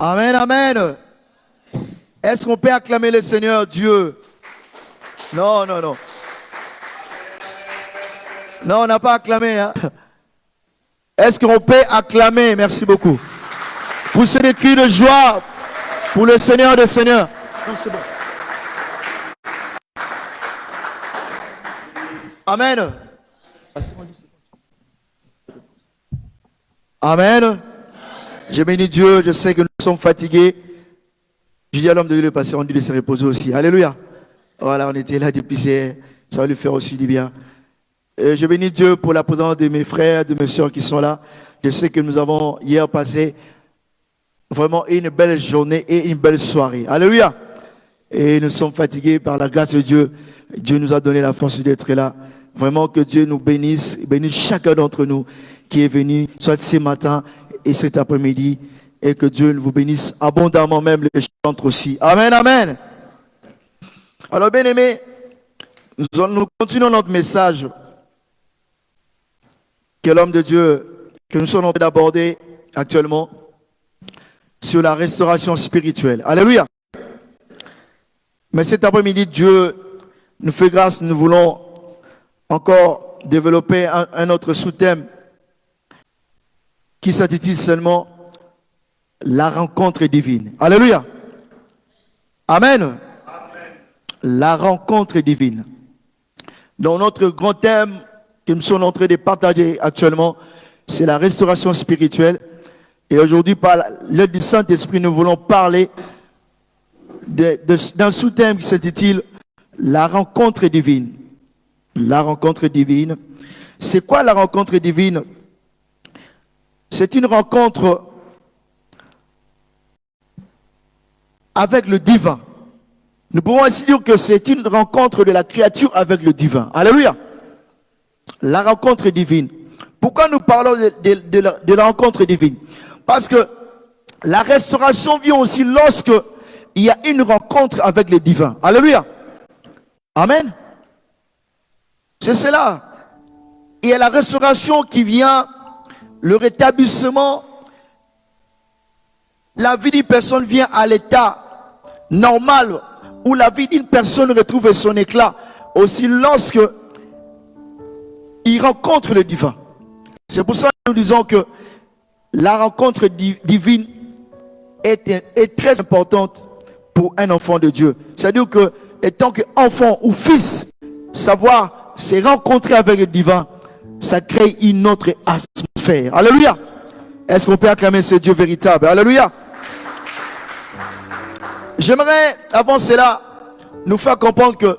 Amen, amen. Est-ce qu'on peut acclamer le Seigneur Dieu? Non, non, non. Non, on n'a pas acclamé. Hein? Est-ce qu'on peut acclamer? Merci beaucoup. Pousser des cris de joie pour le Seigneur des Seigneurs. Non, c'est bon. Amen. Amen. Je bénis Dieu. Je sais que nous sommes fatigués. Je dis à l'homme de Dieu de passer, on dit de se reposer aussi. Alléluia. Voilà, on était là depuis hier. Ça va lui faire aussi du bien. Je bénis Dieu pour la présence de mes frères, de mes soeurs qui sont là. Je sais que nous avons hier passé vraiment une belle journée et une belle soirée. Alléluia. Et nous sommes fatigués par la grâce de Dieu. Dieu nous a donné la force d'être là. Vraiment que Dieu nous bénisse chacun d'entre nous qui est venu, soit ce matin et cet après-midi. Et que Dieu vous bénisse abondamment, même les chantres aussi. Amen, amen. Alors, bien aimés, nous continuons notre message que l'homme de Dieu, que nous sommes en train d'aborder actuellement, sur la restauration spirituelle. Alléluia. Mais cet après-midi, Dieu nous fait grâce, nous voulons encore développer un autre sous-thème qui s'intitule seulement la rencontre divine. Alléluia. Amen. Amen. La rencontre divine. Donc notre grand thème que nous sommes en train de partager actuellement, c'est la restauration spirituelle. Et aujourd'hui, par l'aide du Saint-Esprit, nous voulons parler d'un sous-thème qui s'intitule la rencontre divine. La rencontre divine. C'est quoi la rencontre divine? C'est une rencontre avec le divin. Nous pouvons aussi dire que c'est une rencontre de la créature avec le divin. Alléluia. La rencontre divine. Pourquoi nous parlons de la rencontre divine? Parce que la restauration vient aussi lorsque il y a une rencontre avec le divin. Alléluia. Amen. C'est cela. Il y a la restauration qui vient, le rétablissement. La vie d'une personne vient à l'état normal où la vie d'une personne retrouve son éclat aussi lorsque il rencontre le divin. C'est pour ça que nous disons que la rencontre divine est très importante pour un enfant de Dieu. C'est-à-dire que, étant qu'enfant ou fils, savoir se rencontrer avec le divin, ça crée une autre atmosphère. Alléluia. Est-ce qu'on peut acclamer ce Dieu véritable? Alléluia. J'aimerais, avant cela, nous faire comprendre que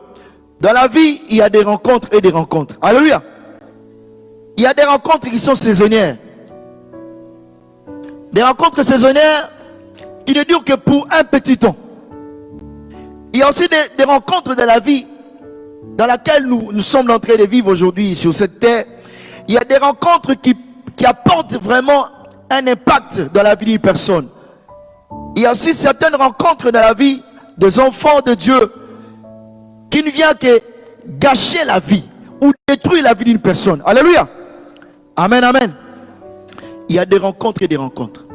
dans la vie, il y a des rencontres et des rencontres. Alléluia. Il y a des rencontres qui sont saisonnières. Des rencontres saisonnières qui ne durent que pour un petit temps. Il y a aussi des rencontres de la vie dans laquelle nous sommes en train de vivre aujourd'hui sur cette terre. Il y a des rencontres qui apportent vraiment un impact dans la vie d'une personne. Il y a aussi certaines rencontres dans la vie des enfants de Dieu qui ne viennent que gâcher la vie ou détruire la vie d'une personne. Alléluia. Amen, amen. Il y a des rencontres et des rencontres.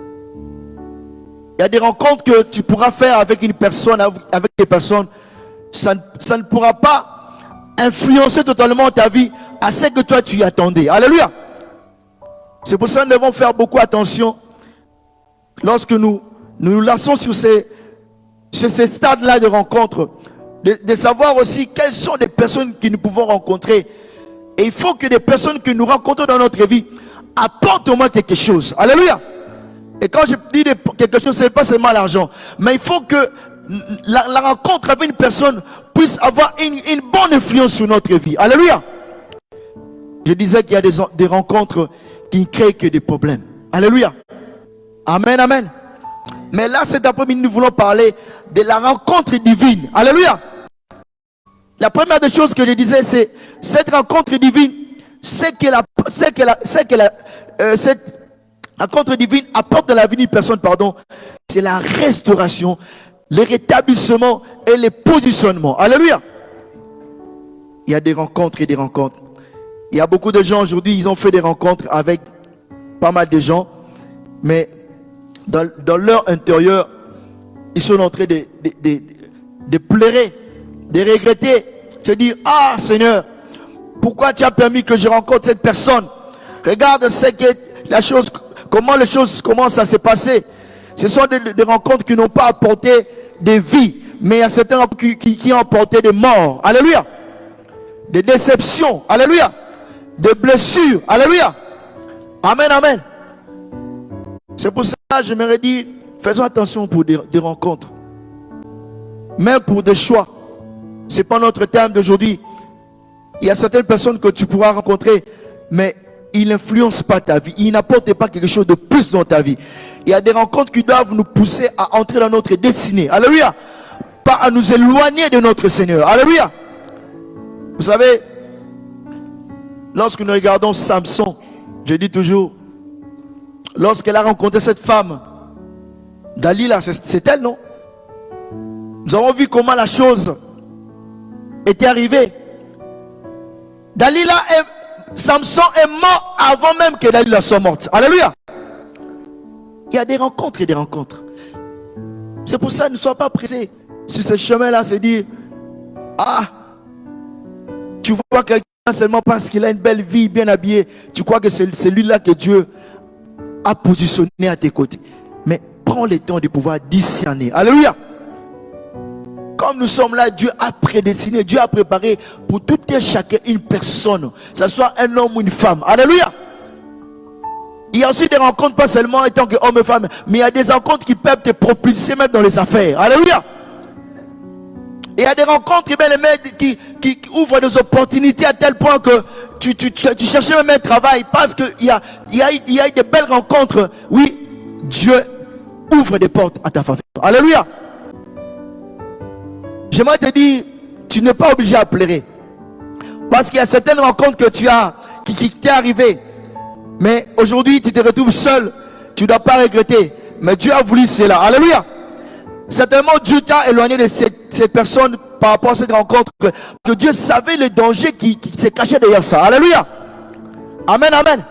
Il y a des rencontres que tu pourras faire avec une personne, avec des personnes. Ça ne pourra pas influencer totalement ta vie à ce que toi tu y attendais. Alléluia. C'est pour ça que nous devons faire beaucoup attention lorsque nous nous lançons sur ces stades-là de rencontre, de savoir aussi quelles sont les personnes que nous pouvons rencontrer. Et il faut que les personnes que nous rencontrons dans notre vie apportent au moins quelque chose. Alléluia. Et quand je dis quelque chose, ce n'est pas seulement l'argent, mais il faut que la rencontre avec une personne puisse avoir une bonne influence sur notre vie. Alléluia. Je disais qu'il y a des rencontres qui ne créent que des problèmes. Alléluia. Amen, amen. Mais là, cet après-midi, nous voulons parler de la rencontre divine. Alléluia. La première des choses que je disais, c'est cette rencontre divine, cette rencontre divine apporte dans la vie d'une personne, c'est la restauration, le rétablissement et le positionnement. Alléluia. Il y a des rencontres et des rencontres. Il y a beaucoup de gens aujourd'hui, ils ont fait des rencontres avec pas mal de gens, mais dans leur intérieur, ils sont en train de pleurer, de regretter, se dire, ah Seigneur, pourquoi tu as permis que je rencontre cette personne? Regarde comment les choses commencent à se passer. Ce sont des rencontres qui n'ont pas apporté des vies, mais il y a certains qui ont apporté des morts. Alléluia. Des déceptions. Alléluia. Des blessures. Alléluia. Amen, amen. C'est pour ça que j'aimerais dire, faisons attention pour des rencontres. Même pour des choix. Ce n'est pas notre thème d'aujourd'hui. Il y a certaines personnes que tu pourras rencontrer, mais ils n'influencent pas ta vie. Ils n'apportent pas quelque chose de plus dans ta vie. Il y a des rencontres qui doivent nous pousser à entrer dans notre destinée. Alléluia. Pas à nous éloigner de notre Seigneur. Alléluia. Vous savez, lorsque nous regardons Samson, je dis toujours, lorsqu'elle a rencontré cette femme, Dalila, c'est elle, non? Nous avons vu comment la chose était arrivée. Samson est mort avant même que Dalila soit morte. Alléluia. Il y a des rencontres et des rencontres. C'est pour ça, ne sois pas pressé sur ce chemin-là, se dire, ah, tu vois quelqu'un seulement parce qu'il a une belle vie, bien habillé, tu crois que c'est celui-là que Dieu a positionné à tes côtés. Mais prends le temps de pouvoir discerner. Alléluia. Comme nous sommes là, Dieu a prédestiné, Dieu a préparé pour tout et chacun une personne, que ce soit un homme ou une femme. Alléluia. Il y a aussi des rencontres, pas seulement en tant qu'homme et femme, mais il y a des rencontres qui peuvent te propulser même dans les affaires. Alléluia. Et il y a des rencontres qui ouvrent des opportunités à tel point que tu cherchais même un travail parce qu'il y a des belles rencontres. Oui, Dieu ouvre des portes à ta faveur. Alléluia. J'aimerais te dire, tu n'es pas obligé à pleurer. Parce qu'il y a certaines rencontres que tu as, qui t'est arrivé. Mais aujourd'hui, tu te retrouves seul. Tu ne dois pas regretter. Mais Dieu a voulu cela. Alléluia. Certainement, Dieu t'a éloigné de ces personnes par rapport à cette rencontre. Que Dieu savait le danger qui s'est caché derrière ça. Alléluia. Amen, amen.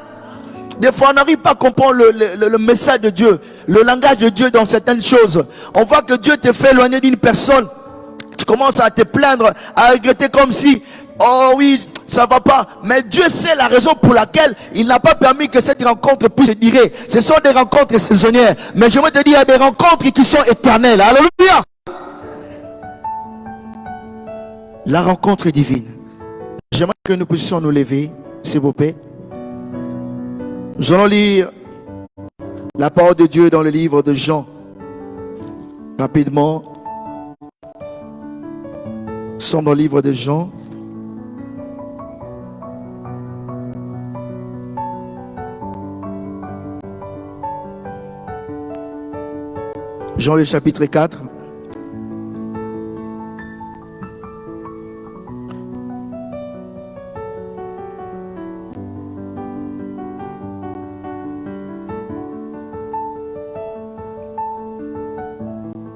Des fois, on n'arrive pas à comprendre le message de Dieu, le langage de Dieu dans certaines choses. On voit que Dieu te fait éloigner d'une personne. Tu commences à te plaindre, à regretter comme si, oh oui, ça va pas. Mais Dieu sait la raison pour laquelle il n'a pas permis que cette rencontre puisse durer. Ce sont des rencontres saisonnières. Mais je veux te dire, il y a des rencontres qui sont éternelles. Alléluia. La rencontre est divine. J'aimerais que nous puissions nous lever, s'il vous plaît. Nous allons lire la parole de Dieu dans le livre de Jean. Rapidement. Nous sommes dans le livre de Jean. Jean le chapitre 4.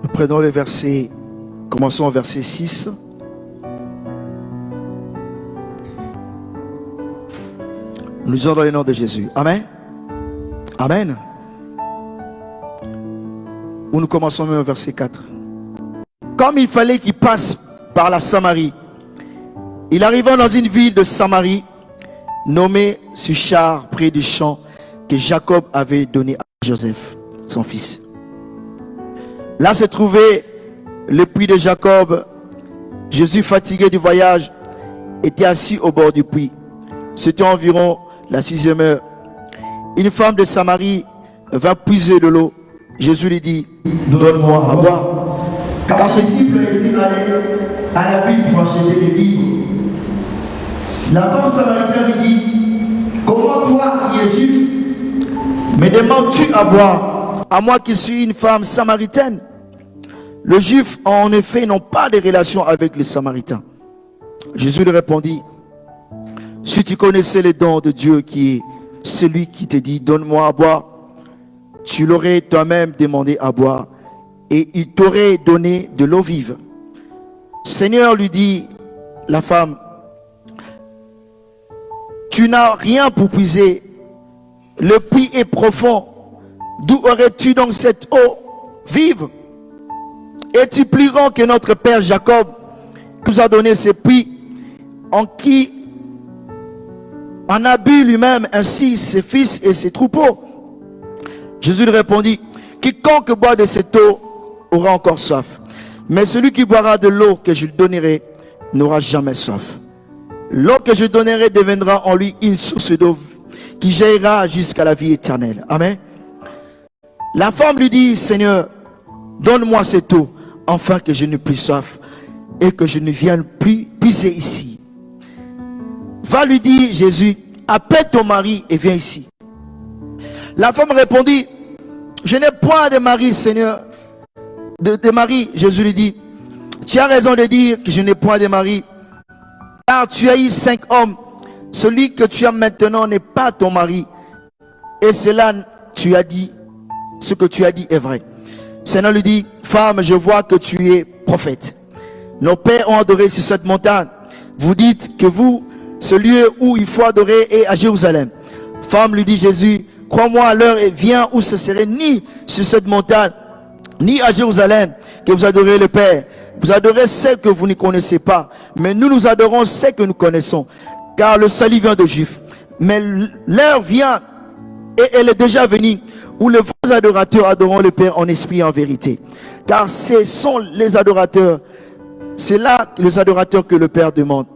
Nous prenons le verset, commençons au verset 6. Nous sommes dans le nom de Jésus. Amen. Amen. Où nous commençons même au verset 4. Comme il fallait qu'il passe par la Samarie, il arriva dans une ville de Samarie, nommée Suchar, près du champ que Jacob avait donné à Joseph, son fils. Là se trouvait le puits de Jacob. Jésus, fatigué du voyage, était assis au bord du puits. C'était environ la 6e heure. Une femme de Samarie vint puiser de l'eau. Jésus lui dit, donne-moi à boire. Car ses disciples étaient allés à la ville pour acheter des vivres. La femme samaritaine lui dit, comment toi qui es juif, me demandes-tu à boire, à moi qui suis une femme samaritaine? Les Juifs en effet n'ont pas de relation avec les Samaritains. Jésus lui répondit, si tu connaissais les dons de Dieu qui est celui qui te dit, donne-moi à boire, tu l'aurais toi-même demandé à boire et il t'aurait donné de l'eau vive. Seigneur, lui dit la femme, tu n'as rien pour puiser, le puits est profond, d'où aurais-tu donc cette eau vive? Es-tu plus grand que notre père Jacob, qui nous a donné ces puits, en qui en a bu lui-même ainsi ses fils et ses troupeaux? Jésus lui répondit, quiconque boit de cette eau aura encore soif. Mais celui qui boira de l'eau que je lui donnerai n'aura jamais soif. L'eau que je donnerai deviendra en lui une source d'eau qui jaillira jusqu'à la vie éternelle. Amen. La femme lui dit, Seigneur, donne-moi cette eau, afin que je n'ai plus soif et que je ne vienne plus puiser ici. Va, lui dit Jésus, appelle ton mari et viens ici. La femme répondit, je n'ai point de mari, Seigneur. De mari. Jésus lui dit, tu as raison de dire que je n'ai point de mari, car tu as eu 5 hommes. Celui que tu as maintenant n'est pas ton mari. Et cela, tu as dit, ce que tu as dit est vrai. Seigneur lui dit, femme, je vois que tu es prophète. Nos pères ont adoré sur cette montagne. Vous dites que vous, ce lieu où il faut adorer est à Jérusalem. Femme, lui dit Jésus, crois-moi, l'heure vient où ce serait ni sur cette montagne, ni à Jérusalem, que vous adorez le Père. Vous adorez celle que vous ne connaissez pas. Mais nous adorons celle que nous connaissons. Car le salut vient de Juifs. Mais l'heure vient, et elle est déjà venue, où les vrais adorateurs adoreront le Père en esprit et en vérité. Car ce sont les adorateurs, c'est là les adorateurs que le Père demande.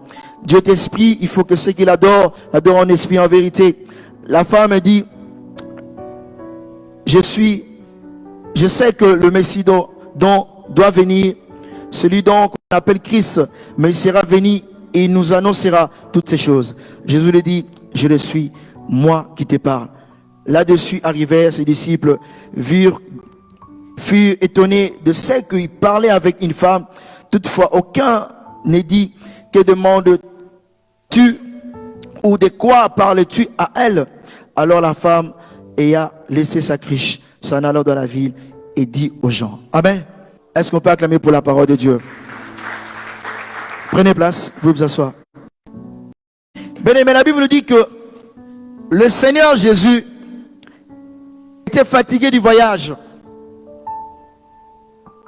Dieu est esprit, il faut que ceux qui l'adorent en esprit et en vérité. La femme dit, je sais que le Messie dont doit venir, celui dont on appelle Christ, mais il sera venu et il nous annoncera toutes ces choses. Jésus lui dit, je le suis, moi qui te parle. Là-dessus arrivèrent ses disciples, furent étonnés de ce qu'il parlait avec une femme. Toutefois, aucun n'est dit, que demandes-tu ou de quoi parles-tu à elle? Alors la femme ayant laissé sa criche, s'en allant dans la ville et dit aux gens. Amen. Est-ce qu'on peut acclamer pour la parole de Dieu? Prenez place, vous pouvez vous asseoir. Bien aimé, la Bible nous dit que le Seigneur Jésus était fatigué du voyage.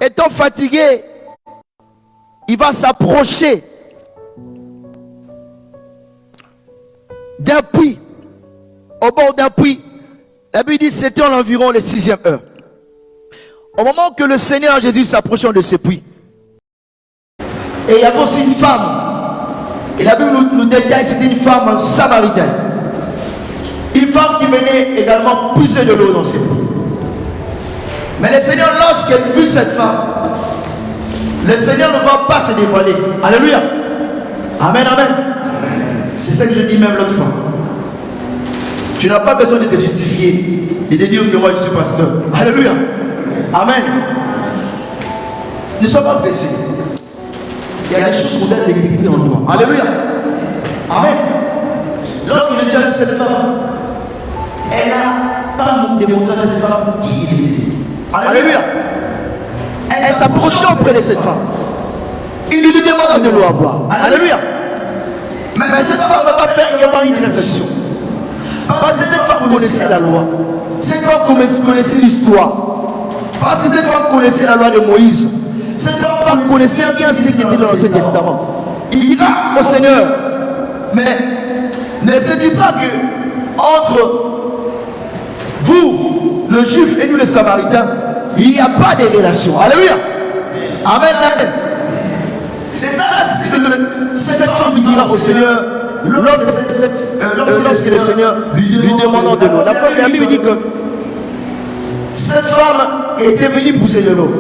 Étant fatigué, il va s'approcher d'un puits, au bord d'un puits. La Bible dit c'était en environ les 6e heure. Au moment que le Seigneur Jésus s'approchait de ce puits, et il y avait aussi une femme, et la Bible nous détaille, c'était une femme samaritaine. Une femme qui venait également puiser de l'eau dans ses puits. Mais le Seigneur, lorsqu'il vit cette femme, le Seigneur ne va pas se dévoiler. Alléluia. Amen, amen. C'est ça que je dis même l'autre fois. Tu n'as pas besoin de te justifier et de dire que moi je suis pasteur. Alléluia. Amen. Ne sois pas pressé. Il y a des choses qu'on doit détecter en toi. Alléluia. Amen. Lorsque Jésus a vu cette femme, elle n'a pas démontré à cette femme qui il était. Alléluia. Elle s'approchait auprès de cette femme. Il lui demande de l'eau à boire. Alléluia. Mais cette femme ne va pas faire, il y avoir une réflexion. Parce que cette femme connaissait la loi. Cette femme connaissait l'histoire. Parce que cette femme connaissait la loi de Moïse. Cette femme connaissait bien ce qui était dans l'Ancien Testament. Il ira au Seigneur. Mais ne se dit pas que entre vous, le juif, et nous, les samaritains, il n'y a pas de relation. Alléluia. Amen. Amen. C'est ça, c'est que cette femme dira au Seigneur, lorsque le Seigneur lui demande de l'eau. La femme, la Bible dit que cette femme était venue pousser de l'eau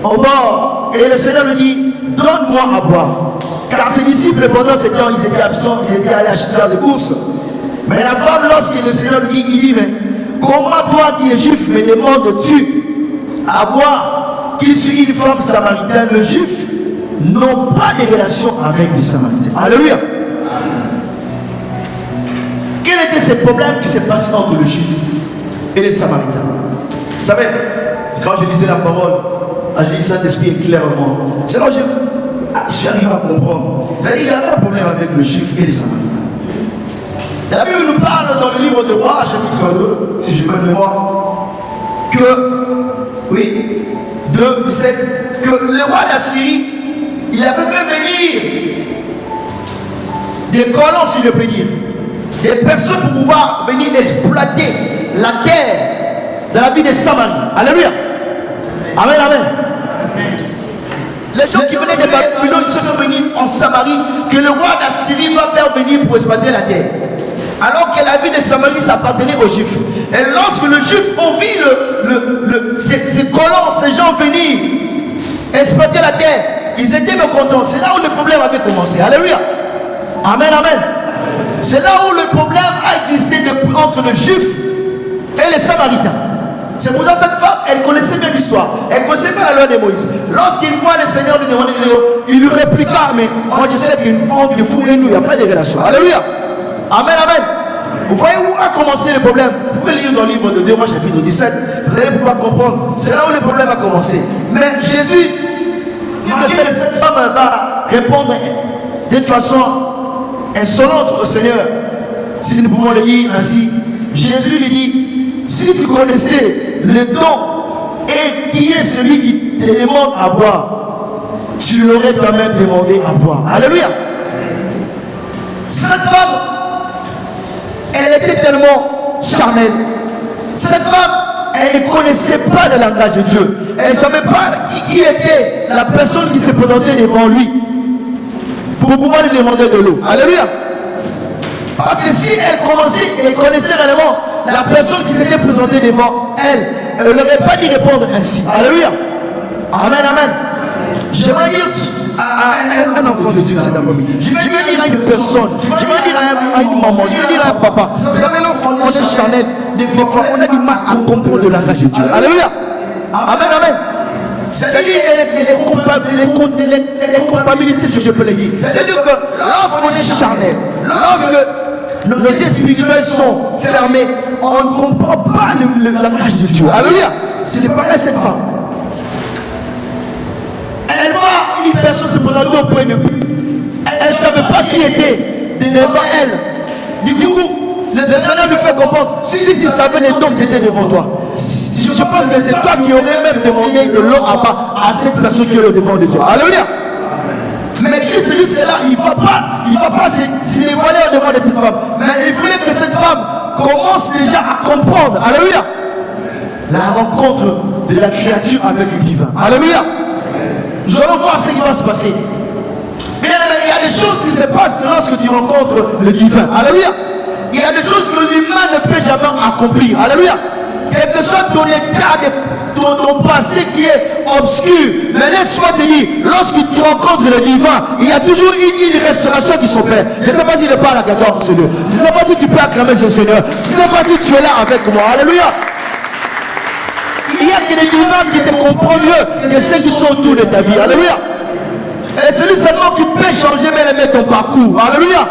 au bord. Et le Seigneur lui dit, donne-moi à boire. Car ses disciples, pendant ce temps, ils étaient absents, ils étaient allés acheter des courses. Mais la femme, lorsque le Seigneur lui dit, il dit, mais comment toi qui es juif me demandes-tu à boire? Qu'il suis une femme samaritaine, le juif n'ont pas de relation avec les samaritains. Alléluia. Quel était ce problème qui s'est passé entre le juif et les samaritains? Vous savez, quand je lisais la parole, je lis Saint-Esprit clairement. C'est là que je suis arrivé à comprendre. C'est-à-dire qu'il n'y a pas de problème avec le juif et les samaritains. La Bible nous parle dans le livre de Rois, chapitre 2, si je me mémoire, oui, 2, 17, que le roi d'Assyrie, il avait fait venir des colons, si je peux dire, des personnes pour pouvoir venir exploiter la terre dans la ville de Samarie. Alléluia. Amen, amen. Les gens qui venaient de Babylone se sont venus en Samarie, que le roi d'Assyrie va faire venir pour exploiter la terre. Alors que la ville de Samarie s'appartenait aux Juifs. Et lorsque les Juifs ont vu ces colons, ces gens venir exploiter la terre, ils étaient mécontents. C'est là où le problème avait commencé. Alléluia. Amen, amen. C'est là où le problème a existé entre les Juifs et les Samaritains. C'est pour ça que cette femme, elle connaissait bien l'histoire. Elle connaissait bien la loi de Moïse. Lorsqu'il voit le Seigneur lui demander, il lui répliqua, mais moi je sais qu'une femme de fou et nous, il n'y a pas de relation. Alléluia. Amen, amen. Vous voyez où a commencé le problème? Vous pouvez lire dans le livre de 2 Rois chapitre 17. Vous allez pouvoir comprendre. C'est là où le problème a commencé. Mais Jésus dit que cette femme va répondre d'une façon insolente au Seigneur. Si nous pouvons le lire ainsi. Jésus lui dit, si tu connaissais le don et qui est celui qui te demande à boire, tu l'aurais quand même demandé à boire. Alléluia. Cette femme, elle était tellement charnelle. Cette femme, elle ne connaissait pas le langage de Dieu. Elle ne savait pas qui était la personne qui se présentait devant lui pour pouvoir lui demander de l'eau. Alléluia. Parce que si elle commençait, elle connaissait réellement la personne qui s'était présentée devant elle, elle n'aurait pas dû répondre ainsi. Alléluia. Amen, amen. J'aimerais dire à un enfant de Dieu cet après-midi. Je vais dire à une personne, je vais dire à une maman, je vais dire à un papa. Vous savez, lorsqu'on est charnel, des fois on a du mal à comprendre le langage de Dieu. Alléluia. Amen, amen. C'est-à-dire, les compatibilités, si je peux le dire. C'est-à-dire que lorsqu'on est charnel, lorsque nos yeux spirituels sont fermés, on ne comprend pas le langage de Dieu. Alléluia. C'est pareil cette femme. Elle voit une personne se présenter au point de vue. Elle ne savait pas qui était devant elle. Du coup, le Seigneur lui fait comprendre, si tu savais les dons qui étaient devant toi, je pense que c'est toi qui aurais même demandé de l'eau à cette personne qui est devant de toi. Alléluia. Mais Christ jusque-là, il ne va pas se dévoiler au devant de cette femme. Mais il voulait que cette femme commence déjà à comprendre. Alléluia. La rencontre de la créature avec le divin. Alléluia. Nous allons voir ce qui va se passer. Bien aimé, il y a des choses qui se passent lorsque tu rencontres le divin. Alléluia. Il y a des choses que l'humain ne peut jamais accomplir. Alléluia. Quel que soit ton état ton passé qui est obscur, mais laisse-moi te dire, lorsque tu rencontres le divin, il y a toujours une restauration qui s'opère. Je ne sais pas si je parle à quelqu'un, Seigneur. Je ne sais pas si tu peux acclamer ce Seigneur. Je ne sais pas si tu es là avec moi. Alléluia. Il y a que les divins qui te comprennent mieux que ceux qui sont autour de ta vie. Alléluia. Et celui seulement qui peut changer même ton parcours. Alléluia.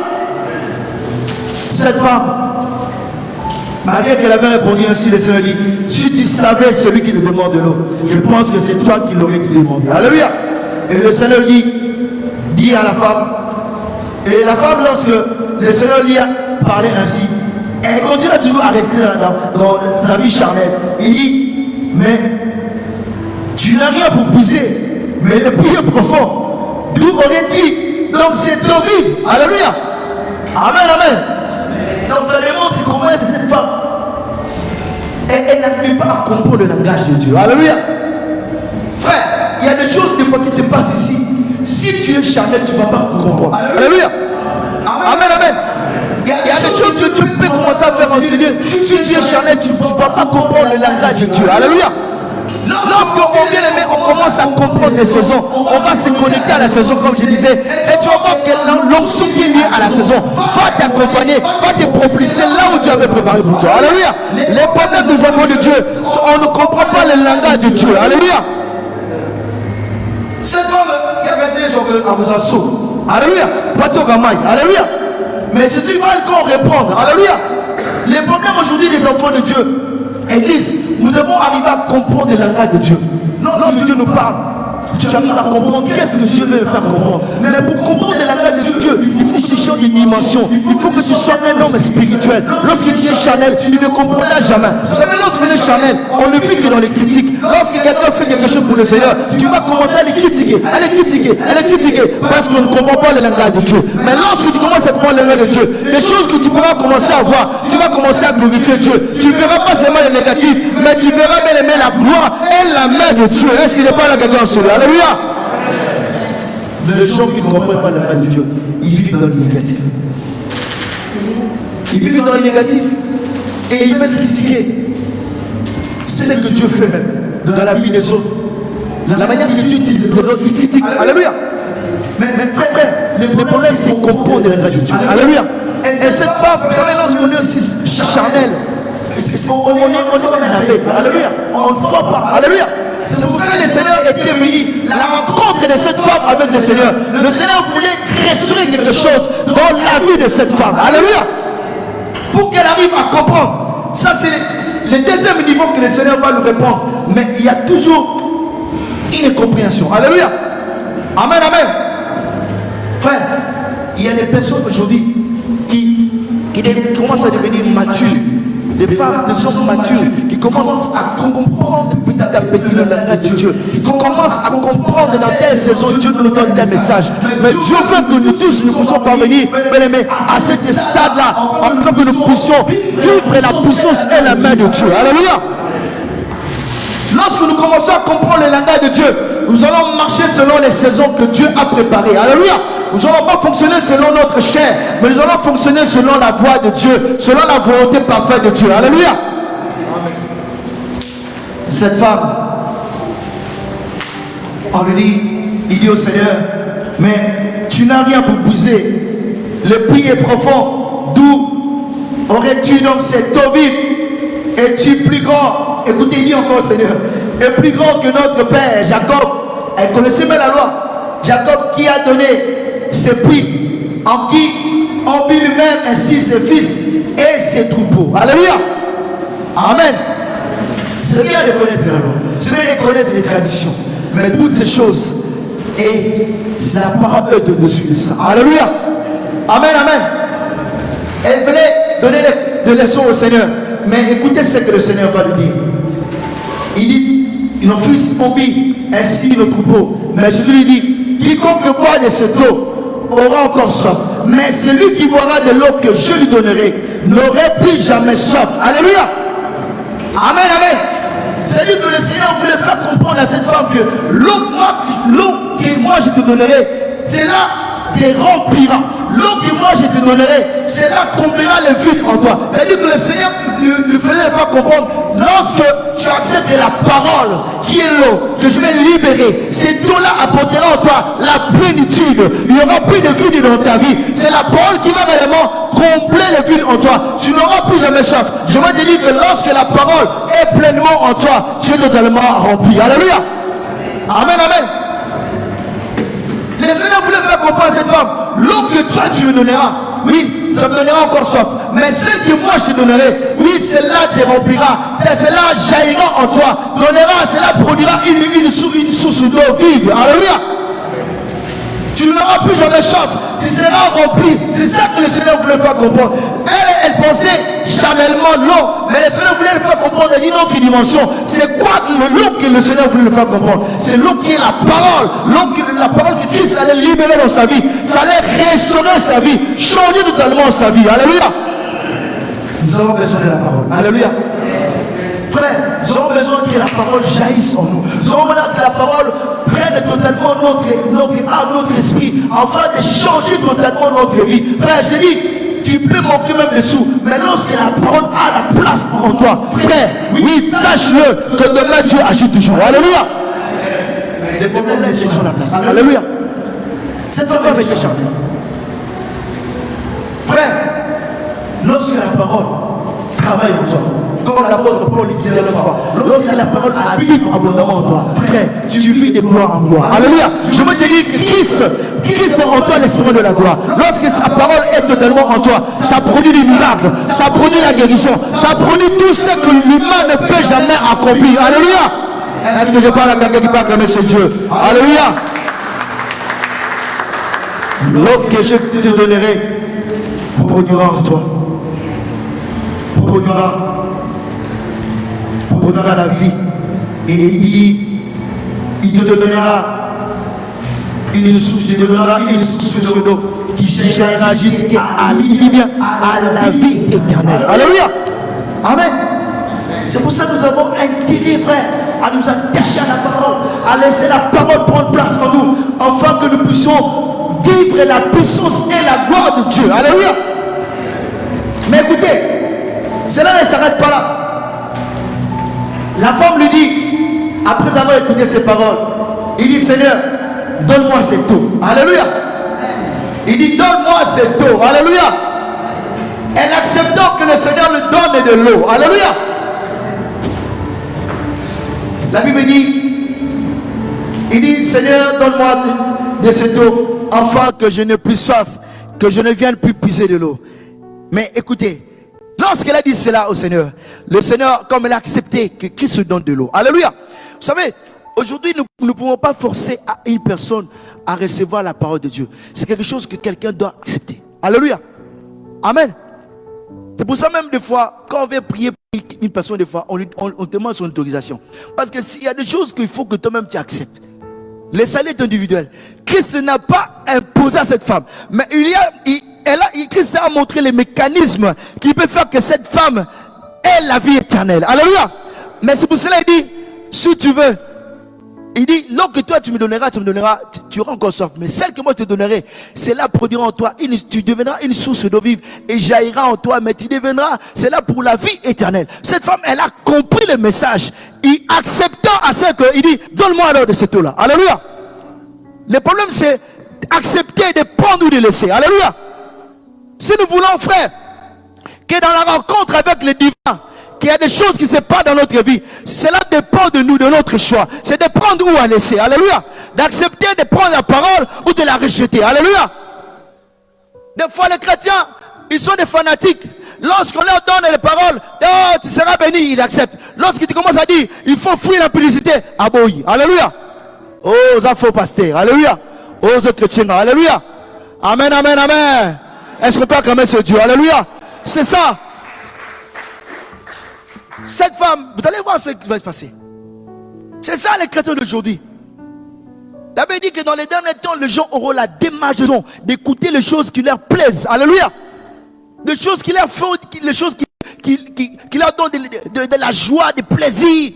Cette femme, malgré qu'elle avait répondu ainsi, le Seigneur dit, si tu savais celui qui te demande de l'eau, je pense que c'est toi qui l'aurais demandé. Alléluia. Et le Seigneur dit à la femme, et la femme, lorsque le Seigneur lui a parlé ainsi, elle continue toujours à rester dans sa vie charnelle. Il dit, mais tu n'as rien pour puiser, mais le puits est profond. D'où aurais-tu donc cette eau vive? Alléluia. Amen, amen. Donc ça démontre comment est cette femme. Et elle n'arrive pas à comprendre le langage de Dieu. Alléluia. Frère, il y a des choses des fois qui se passent ici. Si tu es charnel, tu ne vas pas comprendre. Alléluia. Amen, amen. Il y a des choses que tu peux commencer à faire enseigner. Si tu es charnel, tu ne vas pas comprendre le langage de Dieu. Alléluia. Lorsqu'on bien aimé, on commence à comprendre les saisons, on va se connecter à la saison comme je disais. Et tu vas voir que l'onction qui est liée à la saison va t'accompagner, va te propulser là où Dieu avait préparé pour toi. Alléluia. Les problèmes des enfants de Dieu, on ne comprend pas le langage de Dieu. Alléluia. Cette femme qui a versé son cœur à vos assauts. Alléluia. Alléluia. Mais Jésus va encore répondre. Alléluia. Les problèmes aujourd'hui des enfants de Dieu, Église, nous avons arrivé à comprendre le langage de Dieu. Lorsque Dieu nous parle, tu arrives à comprendre qu'est-ce que Dieu veut faire comprendre. Mais pour comprendre le langage de Dieu, il faut chercher dimension. Il faut que tu sois un homme spirituel. Lorsque tu es charnel, tu ne comprendras jamais. Vous savez, lorsque tu es charnel, on ne vit que dans les critiques. Lorsque quelqu'un fait quelque chose pour le Seigneur, tu vas commencer à les critiquer, à les critiquer, à les critiquer, parce qu'on ne comprend pas le langage de Dieu. Mais lorsque tu commences à comprendre le langage de Dieu, les choses que tu pourras commencer à voir, tu vas commencer à glorifier Dieu. Tu ne verras pas seulement le négatif, mais tu verras bien aimer la gloire et la main de Dieu. Est-ce qu'il n'est pas là quelqu'un sur lui? Alléluia. Les gens qui ne comprennent pas la main de Dieu, ils vivent dans le négatif. Ils vivent dans le négatif et ils veulent critiquer ce que Dieu fait même dans la vie des autres. La manière que Dieu utilise les autres, ils critiquent. Alléluia. Mais frère, le problème c'est comprendre la grâce de Dieu. Alléluia. Et cette femme, vous savez, lorsqu'on est aussi charnel, on est comme un aveugle. Alléluia. On ne voit pas. Alléluia. C'est pour ça que le Seigneur était venu. La rencontre de cette femme avec le Seigneur. Le Seigneur voulait restaurer quelque chose dans la vie de cette femme. Alléluia. Pour qu'elle arrive à comprendre. Ça, c'est le deuxième niveau que le Seigneur va nous répondre. Mais il y a toujours une incompréhension. Alléluia. Amen, amen. Frère, il y a des personnes aujourd'hui qui commencent à devenir matures. Des femmes qui sont matures, qui commencent à comprendre petit à petit le langage de Dieu, qui commencent à comprendre dans quelle saison Dieu nous donne des messages. Mais Dieu veut que nous tous nous puissions parvenir, bien aimés, à ce stade-là, afin que nous puissions vivre la puissance et la main de Dieu. Alléluia. Lorsque nous commençons à comprendre le langage de Dieu, nous allons marcher selon les saisons que Dieu a préparées. Alléluia. Nous n'allons pas fonctionner selon notre chair, mais nous allons fonctionner selon la voie de Dieu, selon la volonté parfaite de Dieu. Alléluia. Amen. Cette femme, on lui dit, il dit au Seigneur, mais tu n'as rien pour briser. Le puits est profond. D'où aurais-tu donc cette eau vive? Es-tu plus grand? Écoutez, il dit encore au Seigneur, est plus grand que notre père Jacob. Elle connaissait bien la loi. Jacob qui a donné ses puits, en qui on vit lui-même ainsi ses fils et ses troupeaux. Alléluia. Amen. C'est bien de connaître la loi, c'est bien de connaître les traditions, mais toutes ces choses, et c'est la parole de dessus ça. Alléluia. Amen, amen. Elle voulait donner des leçons au Seigneur, mais écoutez ce que le Seigneur va lui dire. Il dit, nos fils ont mis ainsi nos troupeaux, mais Jésus lui dit, quiconque boit de cette eau aura encore soif, mais celui qui boira de l'eau que je lui donnerai n'aurait plus jamais soif. Alléluia. Amen, amen. C'est-à-dire que le Seigneur voulait faire comprendre à cette femme que l'eau que moi je te donnerai, c'est là te remplira. L'eau que moi je te donnerai, c'est là comblera le vide en toi. C'est-à-dire que le Seigneur lui faisait faire comprendre, lorsque tu acceptes la parole qui est l'eau que je vais libérer, cette eau-là apportera en toi la plénitude. Il n'y aura plus de vide dans ta vie. C'est la parole qui va réellement combler le vide en toi. Tu n'auras plus jamais soif. Je vais te dire que lorsque la parole est pleinement en toi, tu es totalement rempli. Alléluia. Amen, amen. Le Seigneur voulait faire comprendre à cette femme, l'eau que toi tu me donneras, oui, ça me donnera encore soif. Mais celle que moi je te donnerai, oui, celle-là te remplira, celle-là jaillira en toi, celle-là produira une source d'eau vive. Alléluia. Tu n'auras plus jamais soif, tu seras rempli. C'est ça que le Seigneur voulait faire comprendre. Elle pensait charnellement l'eau, mais le Seigneur voulait le faire comprendre dans une autre dimension. C'est quoi l'eau que le Seigneur voulait le faire comprendre? C'est l'eau qui est la parole. La parole que Christ allait libérer dans sa vie. Ça allait restaurer sa vie, changer totalement sa vie. Alléluia. Nous avons besoin de la parole. Alléluia. Frère, nous avons besoin que la parole jaillisse en nous. Nous avons besoin que la parole prenne totalement notre âme, notre esprit, afin de changer totalement notre vie. Frère, je dis, tu peux manquer même des sous, mais lorsque la parole a la place en toi, frère, oui, sache-le que demain Dieu agit toujours. Alléluia. Les problèmes sont sur la place. Alléluia. Cette femme était charmée. Frère, lorsque la parole travaille en toi, comme l'apôtre Paul disait l'autre fois, lorsque la parole habite abondamment en toi, frère, tu vis des gloires en gloire. Alléluia. Je veux te dire que Christ est en toi l'esprit de la gloire. Lorsque sa parole est totalement en toi, ça produit des miracles, ça produit la guérison, ça produit tout ce que l'humain ne peut jamais accomplir. Alléluia. Est-ce que je parle à quelqu'un qui peut acclamer ce Dieu? Alléluia. L'eau que je te donnerai, produira en toi. Produira la vie. Et il te donnera une source d'eau qui jaillira jusqu'à la vie éternelle. Alléluia. Amen. C'est pour ça que nous avons intérêt, frère, à nous attacher à la parole, à laisser la parole prendre place en nous, afin que nous puissions vivre la puissance et la gloire de Dieu. Alléluia. Mais écoutez, cela ne s'arrête pas là. La femme lui dit, après avoir écouté ses paroles, il dit, Seigneur, donne-moi cette eau. Alléluia. Il dit, donne-moi cette eau. Alléluia. Elle acceptant que le Seigneur lui donne de l'eau. Alléluia. La Bible dit, il dit, Seigneur, donne-moi de cette eau, afin que je ne plus soif, que je ne vienne plus puiser de l'eau. Mais écoutez, lorsqu'elle a dit cela au Seigneur, le Seigneur, comme elle a accepté que Christ se donne de l'eau. Alléluia. Vous savez, aujourd'hui, nous ne pouvons pas forcer à une personne à recevoir la parole de Dieu. C'est quelque chose que quelqu'un doit accepter. Alléluia. Amen. C'est pour ça même des fois, quand on veut prier pour une personne, des fois, on demande son autorisation. Parce que s'il y a des choses qu'il faut que toi-même tu acceptes. Le salut est individuel. Christ n'a pas imposé à cette femme. Mais Christ a montré les mécanismes qui peuvent faire que cette femme ait la vie éternelle. Alléluia. Mais c'est pour cela qu'il dit, si tu veux, il dit, l'eau que toi tu me donneras, tu auras encore soif. Mais celle que moi je te donnerai, cela produira en toi, tu deviendras une source d'eau vive et jaillira en toi, mais tu deviendras, c'est là pour la vie éternelle. Cette femme, elle a compris le message. Il acceptant à ce que, il dit, donne-moi alors de cette eau-là. Alléluia. Le problème c'est accepter de prendre ou de laisser. Alléluia. Si nous voulons, frère, que dans la rencontre avec le divin, qu'il y a des choses qui se passent dans notre vie, cela dépend de nous, de notre choix. C'est de prendre ou à laisser. Alléluia. D'accepter de prendre la parole ou de la rejeter. Alléluia. Des fois les chrétiens, ils sont des fanatiques. Lorsqu'on leur donne les paroles, oh, tu seras béni, ils acceptent. Lorsqu'ils commencent à dire, il faut fuir la publicité, aboyi. Alléluia. Oh, ça faux pasteur. Alléluia. Oh, chrétiens. Alléluia. Amen, amen, amen. Est-ce qu'on peut acclamer ce Dieu? Alléluia. C'est ça. Cette femme, vous allez voir ce qui va se passer. C'est ça les chrétiens d'aujourd'hui. La Bible dit que dans les derniers temps, les gens auront la démarche d'écouter les choses qui leur plaisent. Alléluia. Des choses qui leur font, les choses qui leur donnent de la joie, du plaisir.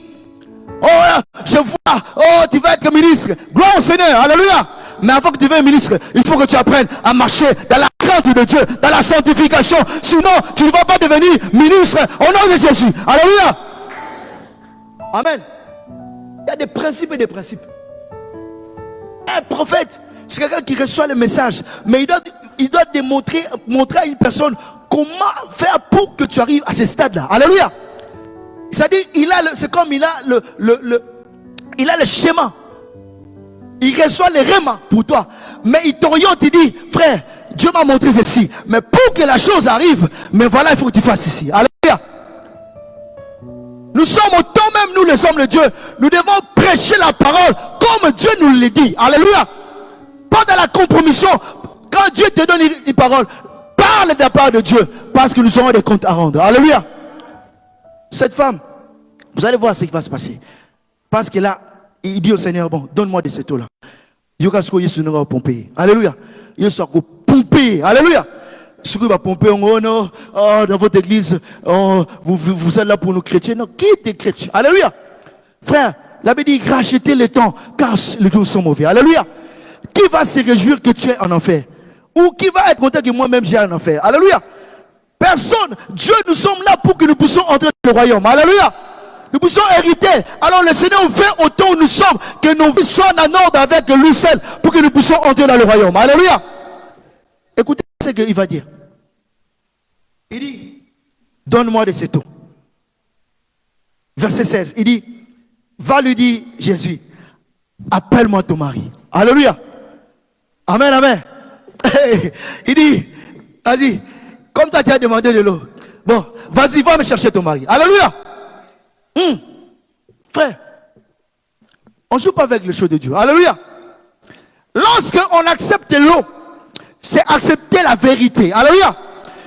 Oh, je vois, oh, tu vas être ministre. Gloire au Seigneur. Alléluia. Mais avant que tu deviennes ministre, il faut que tu apprennes à marcher dans la crainte de Dieu, dans la sanctification. Sinon, tu ne vas pas devenir ministre au nom de Jésus. Alléluia. Amen. Il y a des principes et des principes. Un prophète, c'est quelqu'un qui reçoit le message, mais il doit montrer à une personne comment faire pour que tu arrives à ce stade-là. Alléluia. C'est-à-dire, c'est comme il a le schéma. Il reçoit les rémas pour toi. Mais il t'oriente, il dit, frère, Dieu m'a montré ceci. Mais pour que la chose arrive, mais voilà, il faut que tu fasses ceci. Alléluia. Nous sommes au temps même, nous les hommes de Dieu. Nous devons prêcher la parole comme Dieu nous le dit. Alléluia. Pas dans la compromission. Quand Dieu te donne une parole, parle de la part de Dieu. Parce que nous aurons des comptes à rendre. Alléluia. Cette femme, vous allez voir ce qui va se passer. Parce que là, il dit au Seigneur, bon, donne-moi de cette eau-là. Alléluia. Il sera pompé. Alléluia. Ce qui va pomper, oh non, oh, dans votre église, oh, vous êtes là pour nous chrétiens. Non, qui est chrétien? Alléluia. Frère, la Bible dit, rachetez le temps, car les jours sont mauvais. Alléluia. Qui va se réjouir que tu es en enfer? Ou qui va être content que moi-même j'ai en enfer? Alléluia. Personne. Dieu, nous sommes là pour que nous puissions entrer dans le royaume. Alléluia. Nous puissions hériter. Alors le Seigneur fait autant où nous sommes, que nos vies soient en ordre avec lui seul, pour que nous puissions entrer dans le royaume. Alléluia. Écoutez ce qu'il va dire. Il dit, donne-moi de cette eau. Verset 16, il dit, va lui dire Jésus, appelle-moi ton mari. Alléluia. Amen, amen. Il dit, vas-y, comme toi tu as demandé de l'eau, bon, vas-y, va me chercher ton mari. Alléluia. Frère, on ne joue pas avec le choses de Dieu. Alléluia. Lorsqu'on accepte l'eau, c'est accepter la vérité. Alléluia.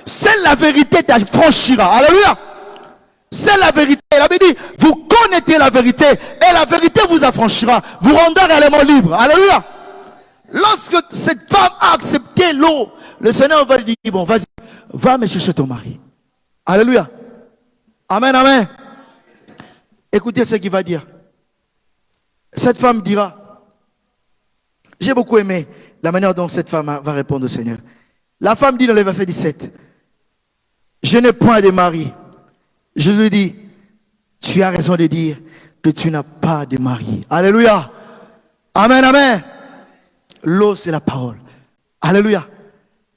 c'est la vérité t'affranchira. Alléluia. C'est la vérité. Il avait dit, vous connaîtrez la vérité et la vérité vous affranchira. Vous rendra réellement libre. Alléluia. Lorsque cette femme a accepté l'eau, le Seigneur va lui dire, bon, vas-y, va me chercher ton mari. Alléluia. Amen, amen. Écoutez ce qu'il va dire. Cette femme dira, j'ai beaucoup aimé la manière dont cette femme va répondre au Seigneur. La femme dit dans le verset 17, je n'ai point de mari. Je lui dis, tu as raison de dire que tu n'as pas de mari. Alléluia. Amen, amen. L'eau, c'est la parole. Alléluia.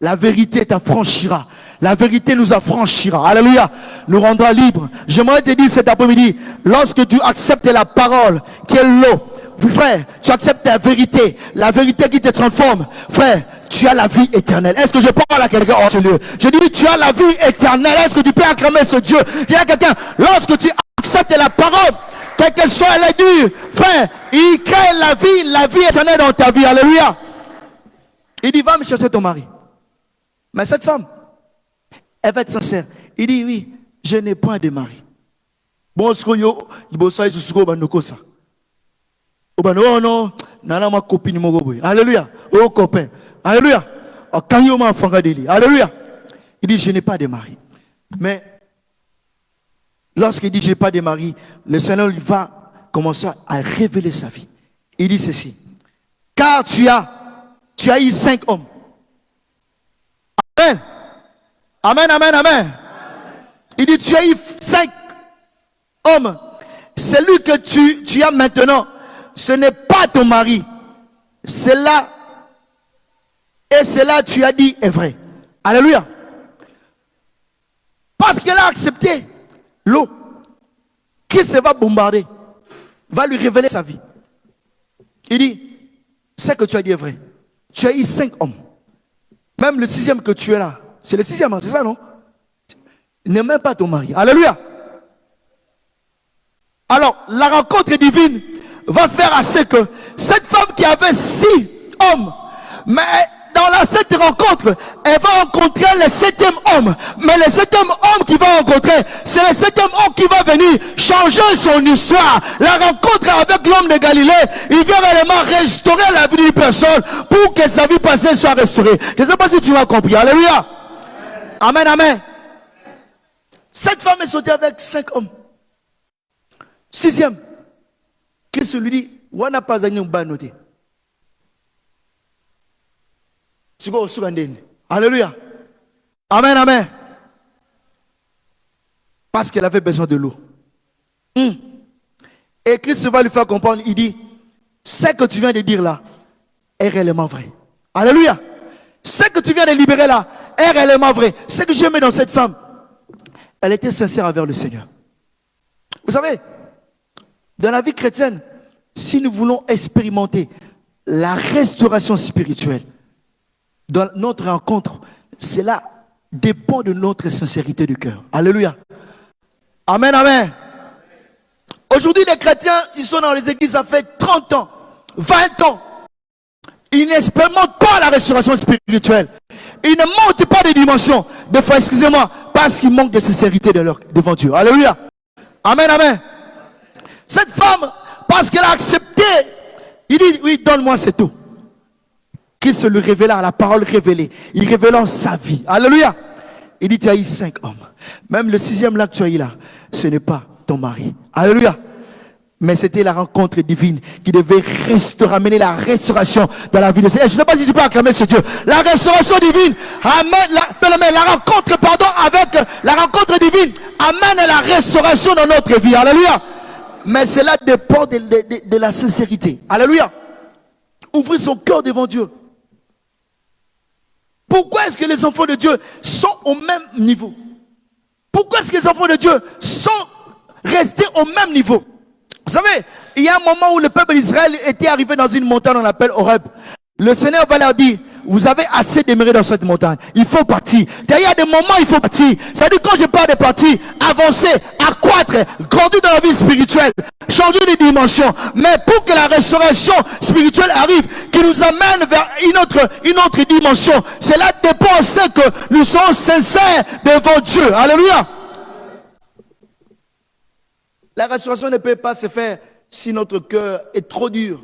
La vérité t'affranchira. La vérité nous affranchira. Alléluia. Nous rendra libres. J'aimerais te dire cet après-midi, lorsque tu acceptes la parole, qui est l'eau, frère, tu acceptes la vérité qui te transforme, frère, tu as la vie éternelle. Est-ce que je parle à quelqu'un en ce lieu? Je dis, tu as la vie éternelle. Est-ce que tu peux acclamer ce Dieu? Il y a quelqu'un, lorsque tu acceptes la parole, quelle que soit elle est dure, frère, il crée la vie éternelle dans ta vie. Alléluia. Il dit, va me chercher ton mari. Mais cette femme, elle va être sincère. Il dit, oui, je n'ai point de mari. Bon, ce que yo, il bosse ça, il se trouve dans ça. Oh non, nana ma copine mo goboy. Alléluia. Oh copain. Alléluia. Oh kanyo ma fanga deli. Alléluia. Il dit, je n'ai pas de mari. Mais lorsqu'il dit, je n'ai pas de mari, le Seigneur va commencer à révéler sa vie. Il dit ceci. Car tu as eu 5 hommes. Amen. Amen, amen, amen. Il dit, tu as eu 5 hommes. Celui que tu as maintenant, ce n'est pas ton mari. Cela, et cela tu as dit est vrai. Alléluia. Parce qu'elle a accepté l'eau. Christ va bombarder, va lui révéler sa vie. Il dit, ce que tu as dit est vrai. Tu as eu 5 hommes. Même le 6e que tu es là, c'est le 6e, c'est ça, non? Il n'est même pas ton mari. Alléluia. Alors, la rencontre divine va faire à ce que cette femme qui avait 6 hommes, mais dans cette rencontre, elle va rencontrer le 7e homme. Mais le 7e homme qui va rencontrer, c'est le 7e homme qui va venir changer son histoire. La rencontre avec l'homme de Galilée, il vient réellement restaurer la vie d'une personne pour que sa vie passée soit restaurée. Je ne sais pas si tu m'as compris. Alléluia. Amen, amen. Cette femme est sortie avec 5 hommes. 6e. Christ lui dit, wana pas un noté. Alléluia. Amen, amen. Parce qu'elle avait besoin de l'eau. Et Christ va lui faire comprendre, il dit, ce que tu viens de dire là est réellement vrai. Alléluia. Ce que tu viens de libérer là est réellement vrai. Ce que j'aimais dans cette femme, elle était sincère envers le Seigneur. Vous savez, dans la vie chrétienne, si nous voulons expérimenter la restauration spirituelle, dans notre rencontre, cela dépend de notre sincérité du cœur. Alléluia. Amen, amen. Aujourd'hui, les chrétiens, ils sont dans les églises, ça fait 30 ans, 20 ans. Ils n'expérimentent pas la restauration spirituelle. Ils ne montent pas de dimension. Des fois, excusez-moi, parce qu'ils manquent de sincérité devant Dieu. Alléluia. Amen, amen. Cette femme, parce qu'elle a accepté, il dit, oui, donne-moi c'est tout. Christ lui révéla, la parole révélée. Il révélant sa vie. Alléluia. Il dit, tu as eu 5 hommes. Même le 6e là que tu as eu là, ce n'est pas ton mari. Alléluia. Mais c'était la rencontre divine qui devait ramener la restauration dans la vie de Seigneur. Je ne sais pas si tu peux acclamer ce Dieu. La restauration divine amène la rencontre, avec la rencontre divine amène la restauration dans notre vie. Alléluia. Mais cela dépend de la sincérité. Alléluia. Ouvrir son cœur devant Dieu. Pourquoi est-ce que les enfants de Dieu sont au même niveau? Pourquoi est-ce que les enfants de Dieu sont restés au même niveau? Vous savez, il y a un moment où le peuple d'Israël était arrivé dans une montagne, on l'appelle Horeb. Le Seigneur va leur dire, vous avez assez demeuré dans cette montagne. Il faut partir. Il y a des moments, il faut partir. C'est-à-dire, quand je parle de partir, avancer, accroître, grandir dans la vie spirituelle, changer de dimension. Mais pour que la restauration spirituelle arrive, qui nous amène vers une autre dimension, cela dépend aussi que nous sommes sincères devant Dieu. Alléluia. La restauration ne peut pas se faire si notre cœur est trop dur.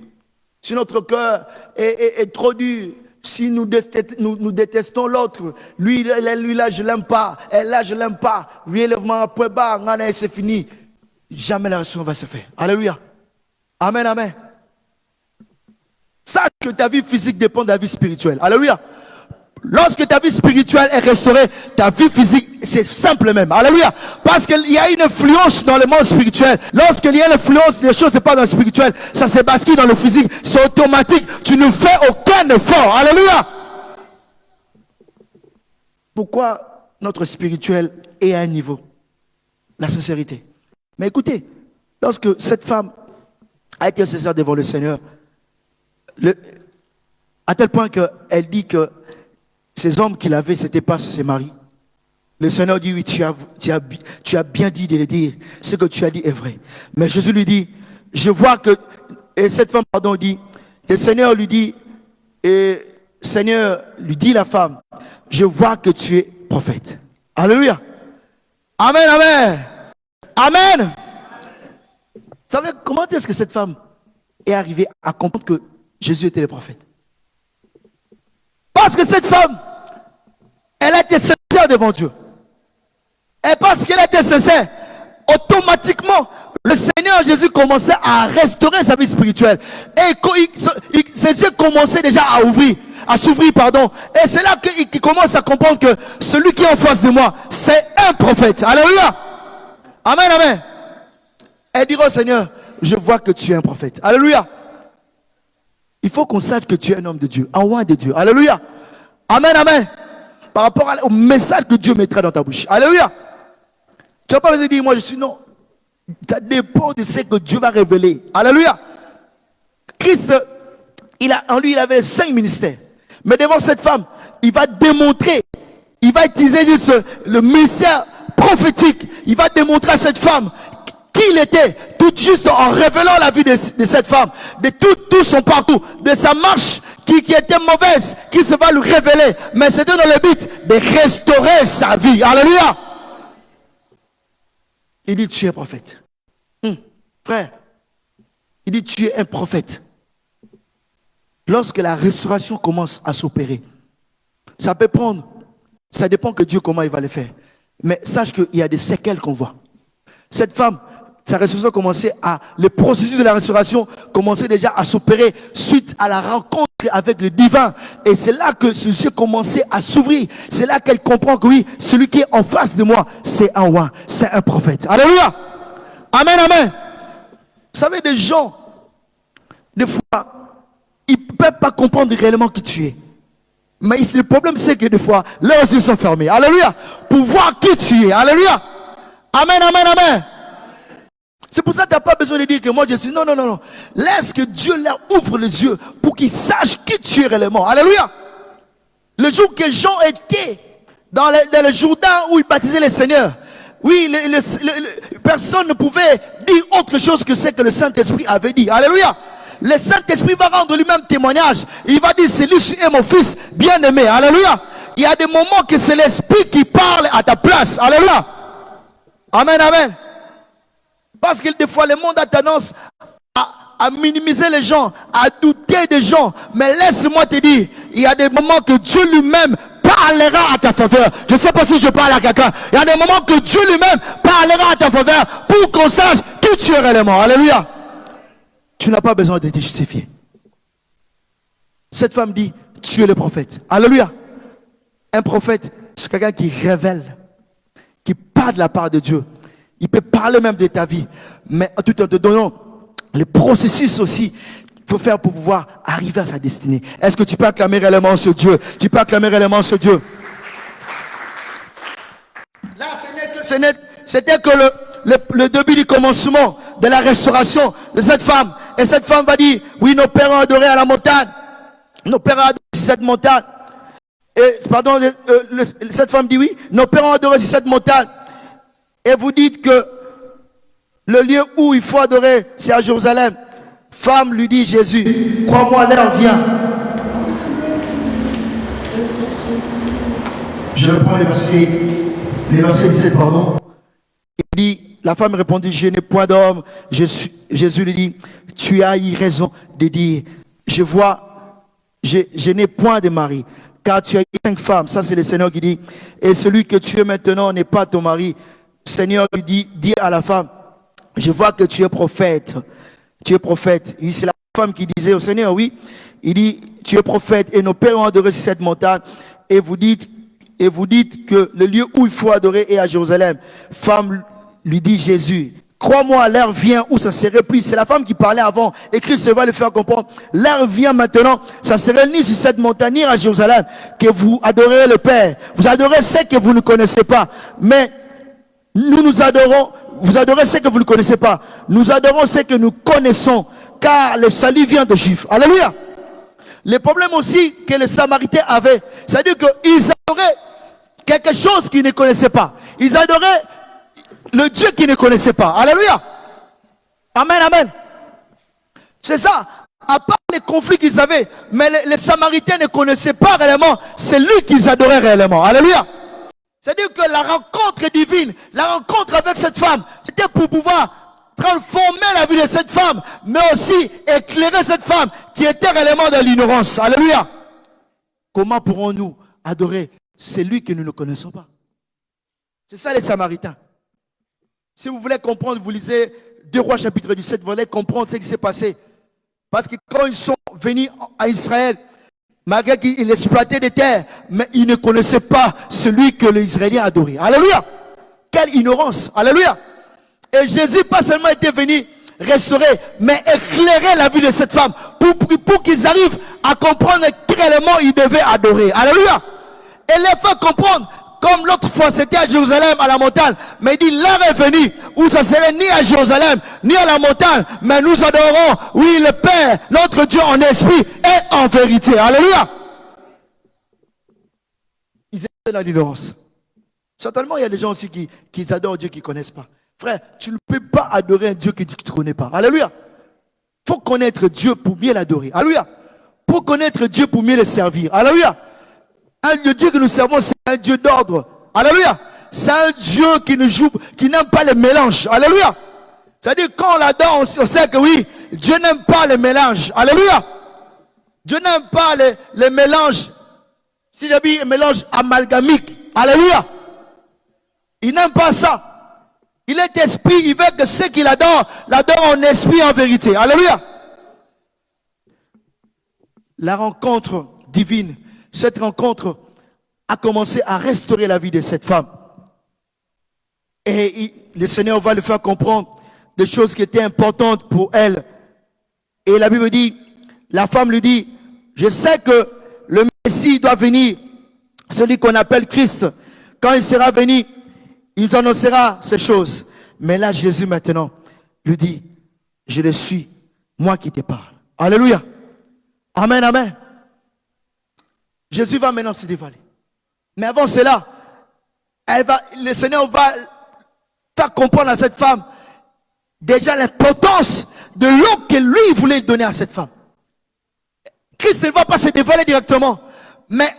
Si notre cœur est trop dur, si nous détestons l'autre, lui là je l'aime pas, elle là je l'aime pas, lui élèvement point bas, c'est fini. Jamais la restauration va se faire. Alléluia. Amen, amen. Sache que ta vie physique dépend de la vie spirituelle. Alléluia. Lorsque ta vie spirituelle est restaurée, ta vie physique, c'est simple même. Alléluia. Parce qu'il y a une influence dans le monde spirituel. Lorsqu'il y a l'influence, les choses ne sont pas dans le spirituel, ça se bascule dans le physique. C'est automatique. Tu ne fais aucun effort. Alléluia. Pourquoi notre spirituel est à un niveau? La sincérité. Mais écoutez, lorsque cette femme a été sincère devant le Seigneur, à tel point qu'elle dit que ces hommes qu'il avait, ce n'étaient pas ses maris. Le Seigneur dit, oui, tu as bien dit de le dire. Ce que tu as dit est vrai. Mais Jésus lui dit, je vois que, et cette femme, pardon, dit, le Seigneur lui dit, et Seigneur lui dit la femme, je vois que tu es prophète. Alléluia. Amen, amen. Amen. Vous savez, comment est-ce que cette femme est arrivée à comprendre que Jésus était le prophète? Parce que cette femme, elle a été sincère devant Dieu. Et parce qu'elle a été sincère, automatiquement, le Seigneur Jésus commençait à restaurer sa vie spirituelle. Et ses yeux commençaient déjà à s'ouvrir, pardon. Et c'est là qu'il commence à comprendre que celui qui est en face de moi, c'est un prophète. Alléluia. Amen, amen. Elle dira au Seigneur, je vois que tu es un prophète. Alléluia. Il faut qu'on sache que tu es un homme de Dieu, un roi de Dieu. Alléluia. Amen, amen. Par rapport au message que Dieu mettra dans ta bouche. Alléluia. Tu n'as pas besoin de dire, moi je suis non. Ça dépend de ce que Dieu va révéler. Alléluia. Christ, en lui, il avait 5 ministères. Mais devant cette femme, il va démontrer, il va utiliser juste le ministère prophétique. Il va démontrer à cette femme qui il était, tout juste en révélant la vie de cette femme, de tout son parcours, de sa marche qui était mauvaise, qui se va lui révéler. Mais c'était dans le but de restaurer sa vie. Alléluia. Il dit, tu es prophète. Frère, il dit, tu es un prophète. Lorsque la restauration commence à s'opérer, ça peut prendre, ça dépend que Dieu comment il va le faire. Mais sache qu'il y a des séquelles qu'on voit. Cette femme, sa restauration commençait le processus de la restauration commençait déjà à s'opérer suite à la rencontre avec le divin. Et c'est là que ses yeux commençaient à s'ouvrir. C'est là qu'elle comprend que oui, celui qui est en face de moi, c'est un roi, c'est un prophète. Alléluia. Amen, amen. Vous savez, des gens, des fois, ils ne peuvent pas comprendre réellement qui tu es. Mais le problème, c'est que des fois, leurs yeux sont fermés. Alléluia. Pour voir qui tu es. Alléluia. Amen, amen, amen. C'est pour ça que tu n'as pas besoin de dire que moi je suis. Non, non, non, non. Laisse que Dieu leur ouvre les yeux pour qu'ils sachent qui tu es réellement. Alléluia. Le jour que Jean était dans le Jourdain où il baptisait le Seigneur, oui, personne ne pouvait dire autre chose que ce que le Saint-Esprit avait dit. Alléluia. Le Saint-Esprit va rendre lui-même témoignage. Il va dire, celui-ci est mon fils bien-aimé. Alléluia. Il y a des moments que c'est l'Esprit qui parle à ta place. Alléluia. Amen, amen. Parce que des fois, le monde a tendance à minimiser les gens, à douter des gens. Mais laisse-moi te dire, il y a des moments que Dieu lui-même parlera à ta faveur. Je ne sais pas si je parle à quelqu'un. Il y a des moments que Dieu lui-même parlera à ta faveur pour qu'on sache qui tu es réellement. Alléluia. Tu n'as pas besoin de te justifier. Cette femme dit, tu es le prophète. Alléluia. Un prophète, c'est quelqu'un qui révèle, qui parle de la part de Dieu. Il peut parler même de ta vie. Mais tout en te donnant le processus aussi qu'il faut faire pour pouvoir arriver à sa destinée. Est-ce que tu peux acclamer réellement ce Dieu? Tu peux acclamer réellement ce Dieu? Là, c'était que le début du commencement de la restauration de cette femme. Et cette femme va dire, oui, nos pères ont adoré à la montagne. Nos pères ont adoré cette montagne. Et, pardon, cette femme dit oui, nos pères ont adoré sur cette montagne. Et vous dites que le lieu où il faut adorer, c'est à Jérusalem. Femme lui dit Jésus, crois-moi, l'heure vient. Je reprends les versets 17, pardon. Il dit, la femme répondit, je n'ai point d'homme. Jésus lui dit, tu as eu raison de dire, je n'ai point de mari. Car tu as eu 5 femmes, ça c'est le Seigneur qui dit, et celui que tu es maintenant n'est pas ton mari. Le Seigneur lui dit à la femme, je vois que tu es prophète. Tu es prophète. C'est la femme qui disait au Seigneur, oui. Il dit, tu es prophète et nos pères ont adoré sur cette montagne. Et vous dites que le lieu où il faut adorer est à Jérusalem. Femme lui dit Jésus, crois-moi, l'heure vient où ça serait plus. C'est la femme qui parlait avant. Et Christ va le faire comprendre. L'heure vient maintenant. Ça serait ni sur cette montagne, ni à Jérusalem, que vous adorez le Père. Vous adorez ce que vous ne connaissez pas. Mais nous adorons. Vous adorez ce que vous ne connaissez pas. Nous adorons ce que nous connaissons. Car le salut vient de Juifs. Alléluia. Le problème aussi que les Samaritains avaient, c'est-à-dire qu'ils adoraient quelque chose qu'ils ne connaissaient pas. Ils adoraient le Dieu qu'ils ne connaissaient pas. Alléluia. Amen, amen. C'est ça. À part les conflits qu'ils avaient, mais les Samaritains ne connaissaient pas réellement celui qu'ils adoraient réellement. Alléluia. C'est-à-dire que la rencontre divine, la rencontre avec cette femme, c'était pour pouvoir transformer la vie de cette femme, mais aussi éclairer cette femme qui était réellement dans l'ignorance. Alléluia. Comment pourrons-nous adorer celui que nous ne connaissons pas? C'est ça les Samaritains. Si vous voulez comprendre, vous lisez 2 Rois chapitre 17, vous allez comprendre ce qui s'est passé. Parce que quand ils sont venus à Israël, malgré qu'ils exploitaient des terres, mais ils ne connaissaient pas celui que les Israéliens adoraient. Alléluia. Quelle ignorance. Alléluia. Et Jésus pas seulement était venu restaurer, mais éclairer la vie de cette femme pour qu'ils arrivent à comprendre que réellement ils devaient adorer. Alléluia. Et les faire comprendre, comme l'autre fois c'était à Jérusalem, à la montagne, mais il dit l'heure est venue où ça serait ni à Jérusalem, ni à la montagne, mais nous adorons, oui, le Père, notre Dieu en esprit et en vérité. Alléluia. Ils étaient dans l'ignorance. Certainement, il y a des gens aussi qui adorent Dieu qui ne connaissent pas. Frère, tu ne peux pas adorer un Dieu que tu ne connais pas. Alléluia. Il faut connaître Dieu pour mieux l'adorer. Alléluia. Pour connaître Dieu pour mieux le servir. Alléluia. Le Dieu que nous servons, c'est un Dieu d'ordre. Alléluia. C'est un Dieu qui n'aime pas les mélanges. Alléluia. C'est-à-dire, quand on l'adore, on sait que oui, Dieu n'aime pas les mélanges. Alléluia. Dieu n'aime pas les mélanges. Si j'ai dit mélange amalgamique. Alléluia. Il n'aime pas ça. Il est esprit, il veut que ceux qui l'adorent en esprit et en vérité. Alléluia. La rencontre divine, cette rencontre a commencé à restaurer la vie de cette femme. Et le Seigneur va lui faire comprendre des choses qui étaient importantes pour elle. Et la Bible dit, la femme lui dit, je sais que le Messie doit venir, celui qu'on appelle Christ. Quand il sera venu, il nous annoncera ces choses. Mais là, Jésus maintenant lui dit, je le suis, moi qui te parle. Alléluia. Amen, amen. Jésus va maintenant se dévoiler. Mais avant cela, le Seigneur va faire comprendre à cette femme déjà l'importance de l'eau que lui voulait donner à cette femme. Christ ne va pas se dévoiler directement, mais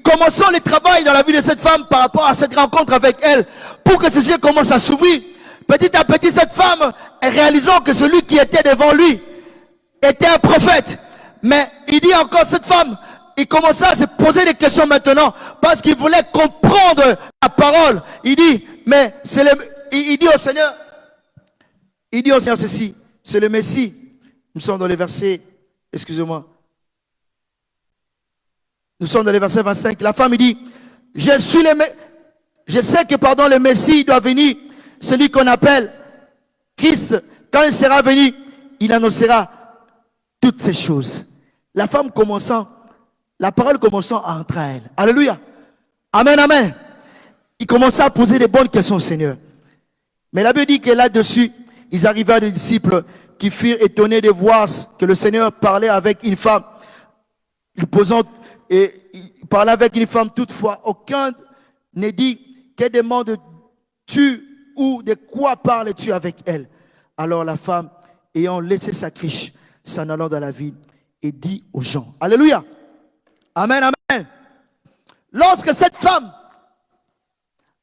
commençons le travail dans la vie de cette femme par rapport à cette rencontre avec elle, pour que ses yeux commencent à s'ouvrir. Petit à petit, cette femme, réalisant que celui qui était devant lui était un prophète. Mais il dit encore, cette femme, il commençait à se poser des questions maintenant, parce qu'il voulait comprendre la parole. Il dit, mais il dit au Seigneur ceci, c'est le Messie. Nous sommes dans les versets, excusez-moi. Nous sommes dans les versets 25. La femme, il dit, je sais que, le Messie doit venir, celui qu'on appelle Christ. Quand il sera venu, il annoncera toutes ces choses. La femme commençant, la parole commençant à entrer à elle. Alléluia. Amen, amen. Il commençait à poser des bonnes questions au Seigneur. Mais la Bible dit que là-dessus, ils arrivèrent des disciples qui furent étonnés de voir que le Seigneur parlait avec une femme, lui posant et il parlait avec une femme toutefois. Aucun ne dit, que demandes-tu ou de quoi parles-tu avec elle? Alors la femme, ayant laissé sa criche, s'en allant dans la ville et dit aux gens. Alléluia. Amen, amen. Lorsque cette femme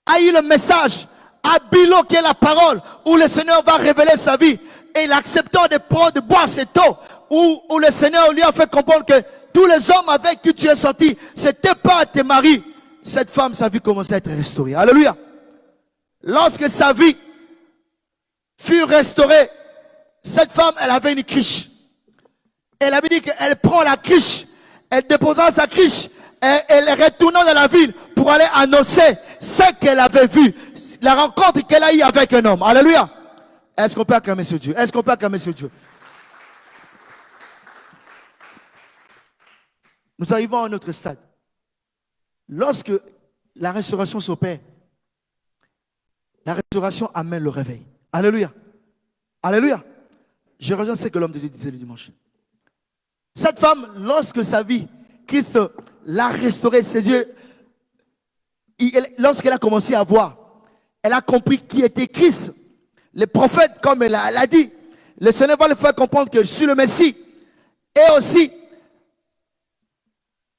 a eu le message, a biloqué la parole, où le Seigneur va révéler sa vie, et l'acceptant de prendre, de boire cette eau, où le Seigneur lui a fait comprendre que tous les hommes avec qui tu es sorti, c'était pas tes maris. Cette femme, sa vie commençait à être restaurée. Alléluia. Lorsque sa vie fut restaurée, cette femme, elle avait une criche. Elle avait dit qu'elle prend la criche, elle déposa sa criche, et elle retournant dans la ville pour aller annoncer ce qu'elle avait vu, la rencontre qu'elle a eue avec un homme. Alléluia. Est-ce qu'on peut acclamer ce Dieu? Est-ce qu'on peut acclamer ce Dieu? Nous arrivons à un autre stade. Lorsque la restauration s'opère, la restauration amène le réveil. Alléluia. Alléluia. Je rejoins ce que l'homme de Dieu disait le dimanche. Cette femme, lorsque sa vie, Christ l'a restaurée, ses yeux, lorsqu'elle a commencé à voir, elle a compris qui était Christ. Les prophètes, comme elle a dit, le Seigneur va le faire comprendre que je suis le Messie. Et aussi,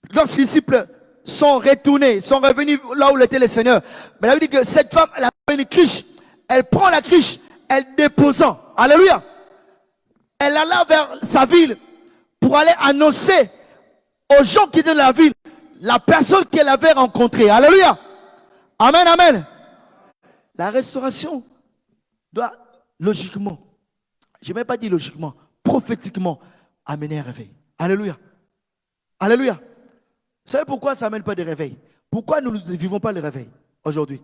lorsque les disciples sont retournés, sont revenus là où était le Seigneur, mais elle a dit que cette femme, elle a une criche. Elle prend la criche, elle déposant. Alléluia. Elle alla vers sa ville pour aller annoncer aux gens qui étaient dans la ville la personne qu'elle avait rencontrée. Alléluia. Amen, amen. La restauration doit logiquement, je n'ai même pas dit logiquement, prophétiquement, amener un réveil. Alléluia. Alléluia. Vous savez pourquoi ça n'amène pas de réveil? Pourquoi nous ne vivons pas le réveil aujourd'hui?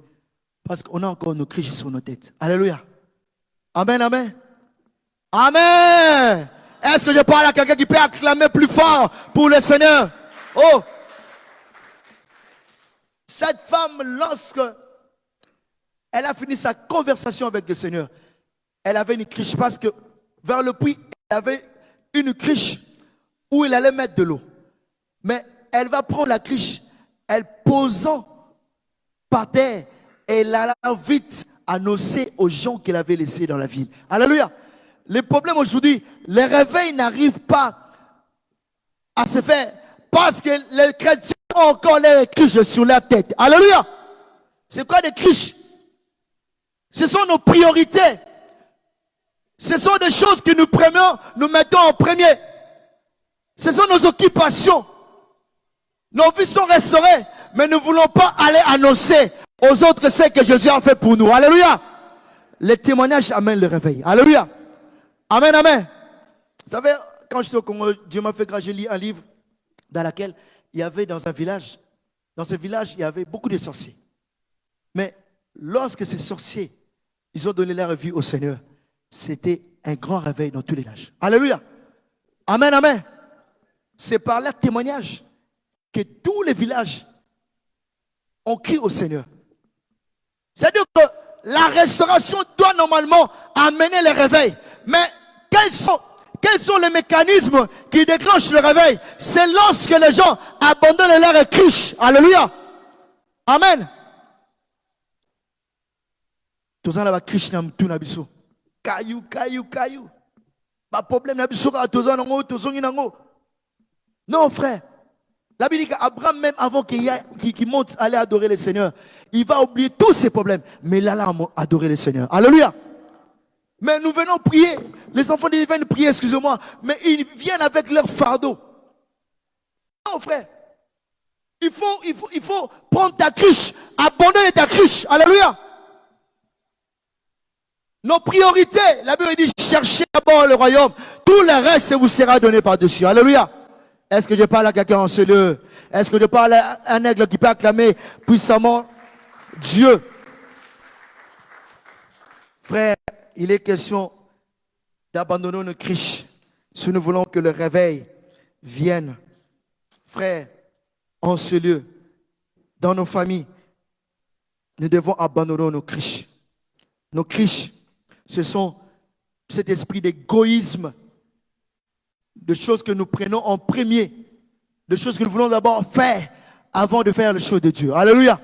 Parce qu'on a encore nos criches sur nos têtes. Alléluia. Amen, amen. Amen. Est-ce que je parle à quelqu'un qui peut acclamer plus fort pour le Seigneur? Oh. Cette femme, lorsque elle a fini sa conversation avec le Seigneur, elle avait une criche parce que vers le puits, elle avait une criche où il allait mettre de l'eau. Mais elle va prendre la criche, elle posant par terre, et elle alla vite annoncer aux gens qu'elle avait laissés dans la ville. Alléluia. Le problème aujourd'hui, les réveils n'arrivent pas à se faire parce que les chrétiens ont encore les criches sur leur tête. Alléluia. C'est quoi des criches? Ce sont nos priorités. Ce sont des choses que nous mettons en premier. Ce sont nos occupations. Nos vies sont restaurées, mais nous ne voulons pas aller annoncer aux autres ce que Jésus a fait pour nous. Alléluia. Les témoignages amènent le réveil. Alléluia. Amen, amen. Vous savez, quand je suis au Congo, Dieu m'a fait grâce, j'ai lu un livre dans lequel il y avait dans un village, dans ce village, il y avait beaucoup de sorciers. Mais lorsque ces sorciers, ils ont donné leur vie au Seigneur, c'était un grand réveil dans tous les villages. Alléluia. Amen, amen. C'est par leur témoignage que tous les villages ont crié au Seigneur. C'est-à-dire que la restauration doit normalement amener le réveil. Mais quels sont les mécanismes qui déclenchent le réveil? C'est lorsque les gens abandonnent leur criche. Alléluia. Amen. Tous les gens là criche na mtu na biso. Caillou. Pas problème na biso ka tous les gens non frère. La Bible dit qu'Abraham, même avant qu'il monte aller adorer le Seigneur, il va oublier tous ses problèmes. Mais là, a adoré le Seigneur. Alléluia. Mais nous venons prier. Les enfants viennent prier, excusez-moi. Mais ils viennent avec leur fardeau. Non, frère. Il faut prendre ta criche. Abandonner ta criche. Alléluia. Nos priorités. La Bible dit, cherchez d'abord le royaume. Tout le reste vous sera donné par-dessus. Alléluia. Est-ce que je parle à quelqu'un en ce lieu? Est-ce que je parle à un aigle qui peut acclamer puissamment Dieu? Frère, il est question d'abandonner nos criches si nous voulons que le réveil vienne. Frère, en ce lieu, dans nos familles, nous devons abandonner nos criches. Nos criches, ce sont cet esprit d'égoïsme, de choses que nous prenons en premier. de choses que nous voulons d'abord faire avant de faire les choses de Dieu. Alléluia.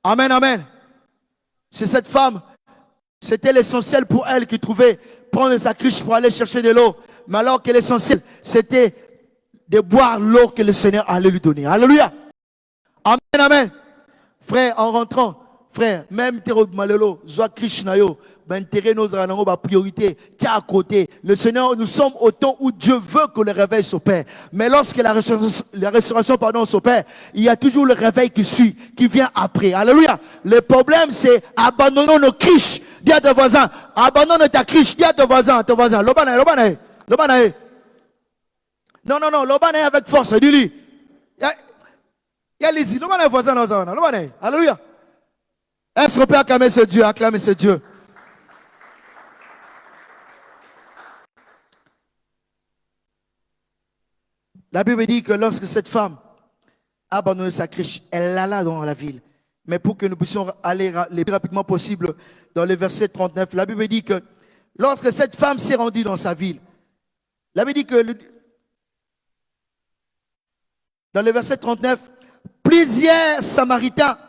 Amen, amen. C'est cette femme, c'était l'essentiel pour elle qui trouvait prendre sa cruche pour aller chercher de l'eau. Mais alors que l'essentiel, c'était de boire l'eau que le Seigneur allait lui donner. Alléluia. Amen, amen. Frère, en rentrant, frère, même terre malelo, zoa krishnayo, ben terre nos ranango ba priorité, tiens à côté. Le Seigneur, nous sommes au temps où Dieu veut que le réveil s'opère. Mais lorsque la restauration s'opère, il y a toujours le réveil qui suit, qui vient après. Alléluia. Le problème, c'est abandonnons nos criches. Dis à ton voisin, abandonne ta criche. Dis à ton voisin, Lobanae. Non, Lobanae avec force, dis-lui. Allez-y, Lobanae voisin, Lobanae. Alléluia. Est-ce qu'on peut acclamer ce Dieu? Acclamer ce Dieu. La Bible dit que lorsque cette femme a abandonné sa criche, elle alla dans la ville. Mais pour que nous puissions aller le plus rapidement possible dans le verset 39, la Bible dit que lorsque cette femme s'est rendue dans sa ville, la Bible dit que dans le verset 39, plusieurs Samaritains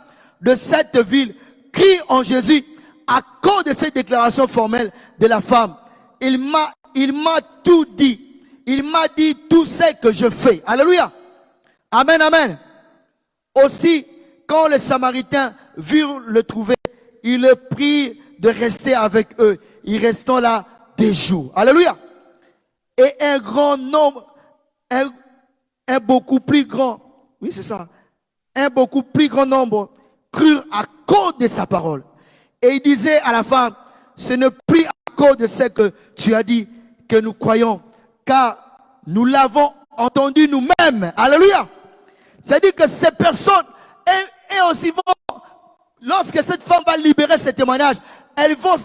de cette ville crient en Jésus à cause de cette déclaration formelle de la femme. Il m'a tout dit. Il m'a dit tout ce que je fais. Alléluia. Amen, amen. Aussi, quand les Samaritains virent le trouver, ils le prient de rester avec eux. Ils restent là des jours. Alléluia. Et un grand nombre, un beaucoup plus grand, oui c'est ça, un beaucoup plus grand nombre crurent à cause de sa parole. Et il disait à la femme, ce n'est plus à cause de ce que tu as dit que nous croyons, car nous l'avons entendu nous-mêmes. Alléluia. C'est-à-dire que ces personnes, et aussi vont, lorsque cette femme va libérer ce témoignage, elles vont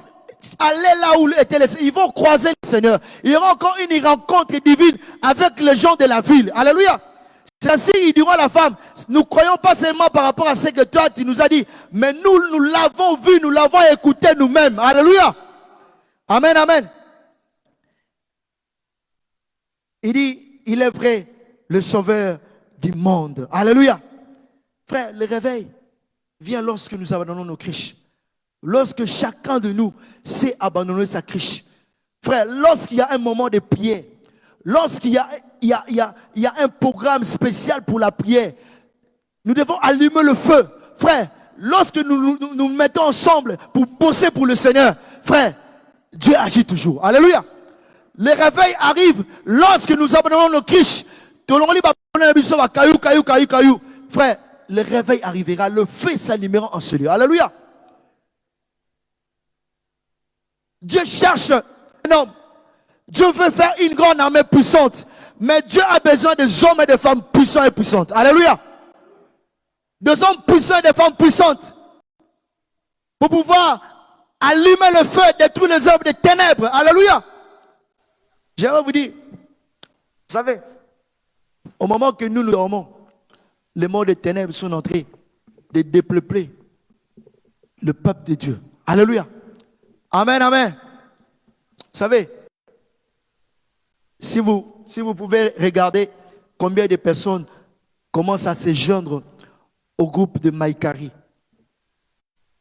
aller là où était le Seigneur. Ils vont croiser le Seigneur. Il y aura encore une rencontre divine avec les gens de la ville. Alléluia. C'est ainsi, ils diront à la femme, nous ne croyons pas seulement par rapport à ce que toi tu nous as dit, mais nous l'avons vu, nous l'avons écouté nous-mêmes. Alléluia. Amen, amen. Il dit, il est vrai, le sauveur du monde. Alléluia. Frère, le réveil vient lorsque nous abandonnons nos criches. Lorsque chacun de nous sait abandonner sa criche. Frère, lorsqu'il y a un moment de prière, lorsqu'il y a un programme spécial pour la prière, nous devons allumer le feu. Frère, lorsque nous mettons ensemble pour bosser pour le Seigneur, frère, Dieu agit toujours. Alléluia. Le réveil arrive lorsque nous abandonnons nos criches. Frère, le réveil arrivera, le feu s'allumera en ce lieu. Alléluia. Dieu cherche un homme. Dieu veut faire une grande armée puissante. Mais Dieu a besoin des hommes et des femmes puissants et puissantes. Alléluia. Des hommes puissants et des femmes puissantes. Pour pouvoir allumer le feu de tous les œuvres des ténèbres. Alléluia. J'aimerais vous dire, vous savez, au moment que nous dormons, les morts des ténèbres sont entrés de dépeupler le peuple de Dieu. Alléluia. Amen, amen. Vous savez, si vous pouvez regarder combien de personnes commencent à se joindre au groupe de Maïkari,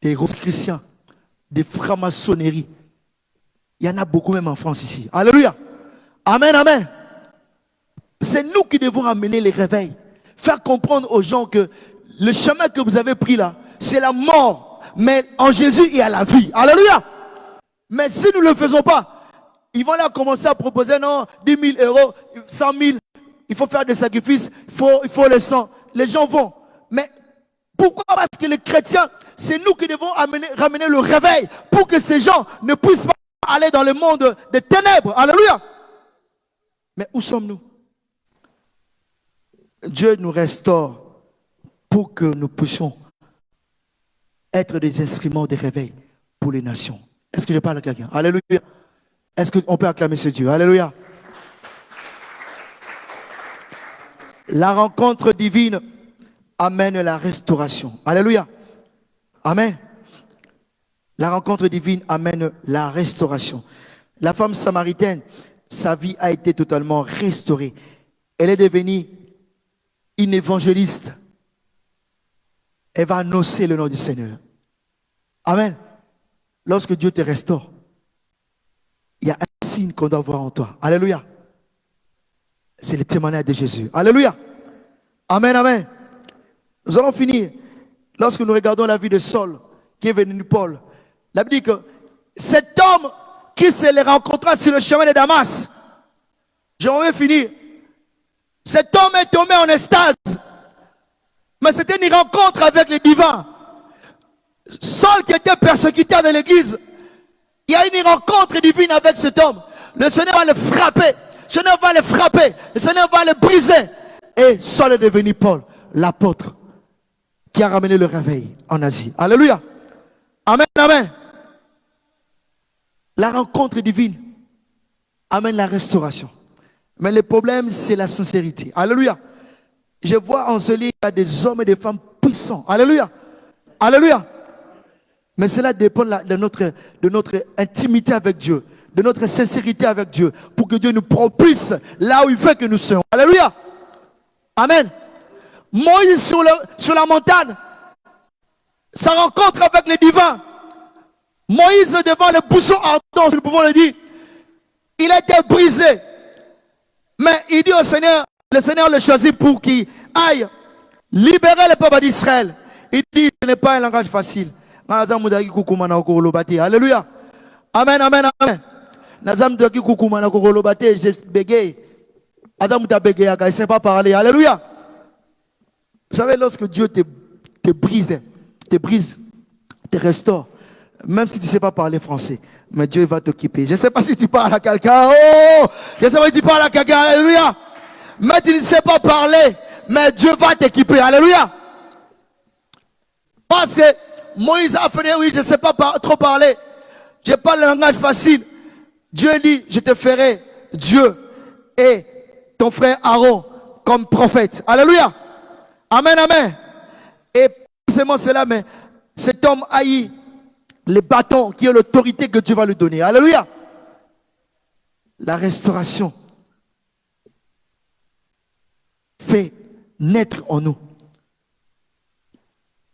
des Rosicruciens, des francs-maçonneries, il y en a beaucoup même en France ici. Alléluia. Amen, amen. C'est nous qui devons amener les réveils. Faire comprendre aux gens que le chemin que vous avez pris là, c'est la mort. Mais en Jésus, il y a la vie. Alléluia. Mais si nous ne le faisons pas, ils vont là commencer à proposer non, 10 000 euros, 100 000, il faut faire des sacrifices, il faut le sang. Les gens vont. Mais pourquoi? Parce que les chrétiens, c'est nous qui devons ramener le réveil pour que ces gens ne puissent pas aller dans le monde des ténèbres. Alléluia. Mais où sommes-nous? Dieu nous restaure pour que nous puissions être des instruments de réveil pour les nations. Est-ce que je parle à quelqu'un? Alléluia. Est-ce qu'on peut acclamer ce Dieu? Alléluia. La rencontre divine amène la restauration. Alléluia. Amen. La rencontre divine amène la restauration. La femme samaritaine, sa vie a été totalement restaurée. Elle est devenue une évangéliste, elle va annoncer le nom du Seigneur. Amen. Lorsque Dieu te restaure, il y a un signe qu'on doit voir en toi. Alléluia. C'est le témoignage de Jésus. Alléluia. Amen, amen. Nous allons finir. Lorsque nous regardons la vie de Saul, qui est venu de Paul, la Bible dit que cet homme qui se les rencontra sur le chemin de Damas, j'aimerais finir. Cet homme est tombé en extase. Mais c'était une rencontre avec le divin. Saul qui était persécuteur de l'église, il y a une rencontre divine avec cet homme. Le Seigneur va le frapper. Le Seigneur va le frapper. Le Seigneur va le briser. Et Saul est devenu Paul, l'apôtre, qui a ramené le réveil en Asie. Alléluia. Amen, amen. La rencontre divine amène la restauration. Mais le problème, c'est la sincérité. Alléluia. Je vois en ce livre, il y a des hommes et des femmes puissants. Alléluia. Alléluia. Mais cela dépend de notre intimité avec Dieu, de notre sincérité avec Dieu, pour que Dieu nous propulse là où il veut que nous soyons. Alléluia. Amen. Moïse sur la montagne, sa rencontre avec le divin. Moïse devant le buisson ardent, si nous pouvons le dire, il a été brisé. Mais il dit au Seigneur, le Seigneur le choisit pour qu'il aille libérer le peuple d'Israël. Il dit, ce n'est pas un langage facile. Alléluia. Amen, amen, amen. Je bégaye. Adam t'a bégayé, il ne sait pas parler. Alléluia. Vous savez, lorsque Dieu te brise, te restaure, même si tu ne sais pas parler français, mais Dieu va t'occuper. Je ne sais pas si tu parles à quelqu'un. Oh, je ne sais pas si tu parles à quelqu'un. Alléluia. Mais tu ne sais pas parler, mais Dieu va t'équiper. Alléluia. Parce que Moïse a fait, oui, je ne sais pas trop parler. Je parle le langage facile. Dieu dit, je te ferai Dieu et ton frère Aaron comme prophète. Alléluia. Amen, amen. Et pas seulement cela, mais cet homme haït les bâtons qui est l'autorité que Dieu va lui donner. Alléluia. La restauration fait naître en nous,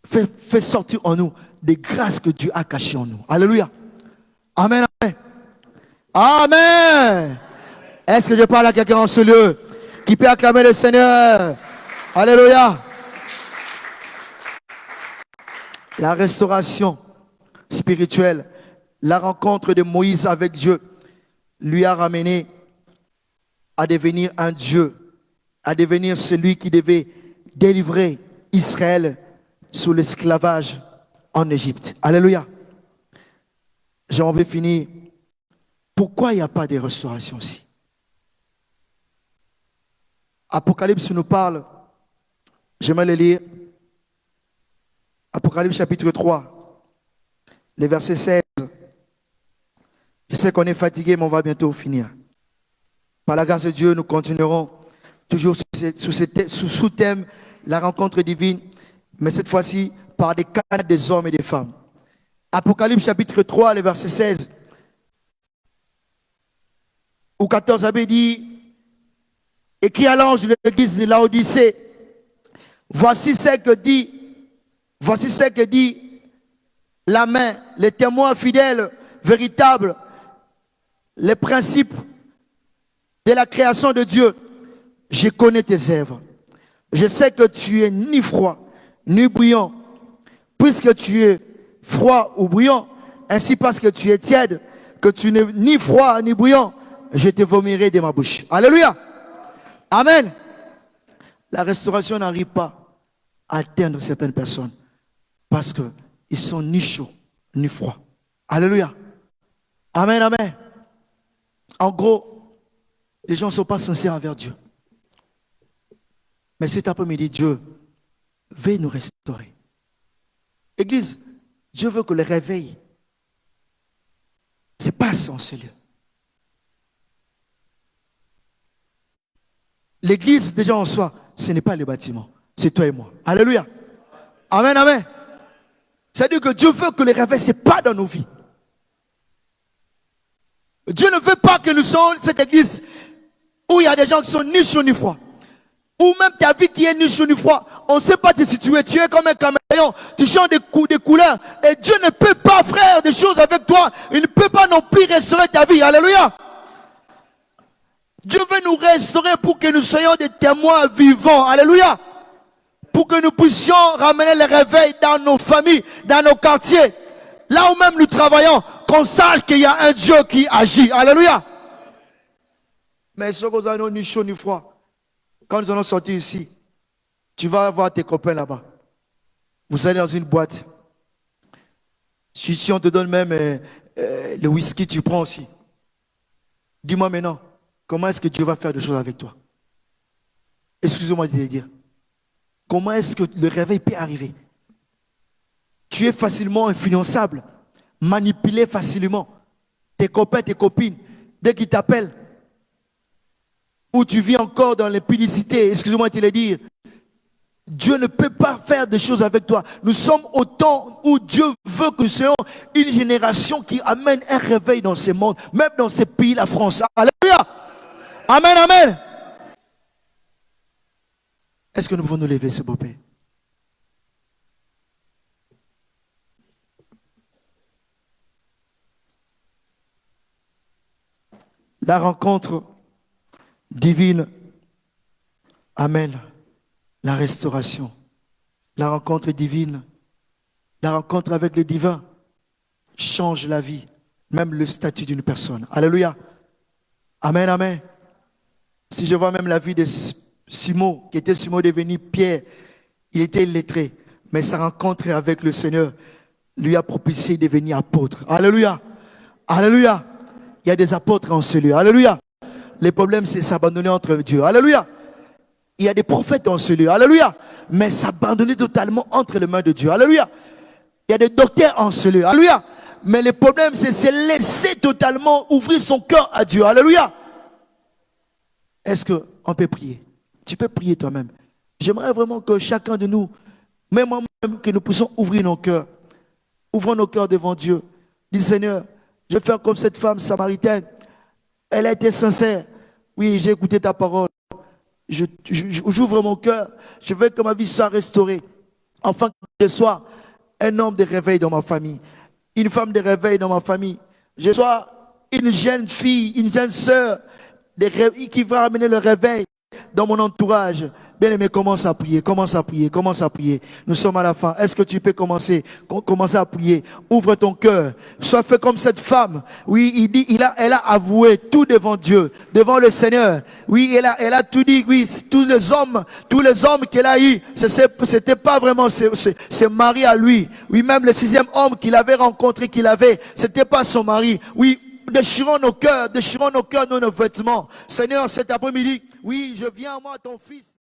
fait sortir en nous des grâces que Dieu a cachées en nous. Alléluia. Amen, amen. Amen. Est-ce que je parle à quelqu'un en ce lieu qui peut acclamer le Seigneur? Alléluia. La restauration spirituelle, la rencontre de Moïse avec Dieu lui a ramené à devenir un Dieu, à devenir celui qui devait délivrer Israël sous l'esclavage en Égypte. Alléluia. J'en vais finir. Pourquoi il n'y a pas de restauration aussi? Apocalypse nous parle, j'aimerais le lire, Apocalypse chapitre 3, le verset 16. Je sais qu'on est fatigué, mais on va bientôt finir. Par la grâce de Dieu, nous continuerons toujours sous thème la rencontre divine, mais cette fois-ci par des cas des hommes et des femmes. Apocalypse chapitre 3, le verset 16. Ou 14 avait dit, écrit à l'ange de l'église de Laodicée, voici ce que dit la main, les témoins fidèles, véritables, les principes de la création de Dieu. Je connais tes œuvres. Je sais que tu es ni froid, ni bouillant. Puisque tu es froid ou bouillant, ainsi parce que tu es tiède, que tu n'es ni froid ni bouillant, je te vomirai de ma bouche. Alléluia. Amen. La restauration n'arrive pas à atteindre certaines personnes parce qu'ils sont ni chauds ni froids. Alléluia. Amen, amen. En gros, les gens ne sont pas sincères envers Dieu. Mais cet après-midi, Dieu veut nous restaurer. Église, Dieu veut que le réveil se passe en ce lieu. L'église, déjà en soi, ce n'est pas le bâtiment. C'est toi et moi. Alléluia. Amen, amen. C'est-à-dire que Dieu veut que le réveil se passe dans nos vies. Dieu ne veut pas que nous soyons cette église où il y a des gens qui sont ni chauds ni froids. ou même ta vie qui est ni chaud ni froid, on ne sait pas te situer, tu es comme un caméléon, tu changes des couleurs, et Dieu ne peut pas, frère, des choses avec toi, il ne peut pas non plus restaurer ta vie, alléluia. Dieu veut nous restaurer pour que nous soyons des témoins vivants, alléluia. Pour que nous puissions ramener le réveil dans nos familles, dans nos quartiers, là où même nous travaillons, qu'on sache qu'il y a un Dieu qui agit, alléluia. Mais ce que nous avons ni chaud ni froid, quand nous allons sortir ici, tu vas voir tes copains là-bas. Vous allez dans une boîte. Si on te donne même le whisky, tu prends aussi. Dis-moi maintenant, comment est-ce que Dieu va faire des choses avec toi? Excusez-moi de te dire. Comment est-ce que le réveil peut arriver? Tu es facilement influençable, manipulé facilement. Tes copains, tes copines, dès qu'ils t'appellent, ou tu vis encore dans l'impudicité, excusez-moi de te le dire, Dieu ne peut pas faire des choses avec toi. Nous sommes au temps où Dieu veut que nous soyons une génération qui amène un réveil dans ce monde, même dans ce pays, la France. Alléluia. Amen, amen. Est-ce que nous pouvons nous lever, s'il vous plaît? La rencontre divine amène la restauration. La rencontre divine, la rencontre avec le divin change la vie, même le statut d'une personne. Alléluia. Amen, amen. Si je vois même la vie de Simon, qui était Simon devenu Pierre, il était illettré, mais sa rencontre avec le Seigneur lui a propulsé de devenir apôtre. Alléluia. Alléluia. Il y a des apôtres en ce lieu. Alléluia. Le problème, c'est s'abandonner entre Dieu. Alléluia. Il y a des prophètes en ce lieu. Alléluia. Mais s'abandonner totalement entre les mains de Dieu. Alléluia. Il y a des docteurs en ce lieu. Alléluia. Mais le problème, c'est se laisser totalement ouvrir son cœur à Dieu. Alléluia. Est-ce qu'on peut prier? Tu peux prier toi-même. J'aimerais vraiment que chacun de nous, même moi-même, que nous puissions ouvrir nos cœurs. Ouvrons nos cœurs devant Dieu. Dis Seigneur, je vais faire comme cette femme samaritaine. Elle a été sincère. Oui, j'ai écouté ta parole. J'ouvre mon cœur. Je veux que ma vie soit restaurée. Enfin, que je sois un homme de réveil dans ma famille. Une femme de réveil dans ma famille. Je sois une jeune fille, une jeune sœur qui va amener le réveil dans mon entourage. Bien-aimé, commence à prier, commence à prier, commence à prier. Nous sommes à la fin. Est-ce que tu peux commencer à prier? Ouvre ton cœur. Sois fait comme cette femme. Oui, elle a avoué tout devant Dieu, devant le Seigneur. Oui, elle a tout dit. Oui, tous les hommes qu'elle a eu, c'était pas vraiment ses maris à lui. Oui, même le 6e homme qu'il avait rencontré, c'était pas son mari. Oui. Déchirons nos cœurs, nos vêtements. Seigneur, cet après-midi, oui, je viens à moi, ton fils.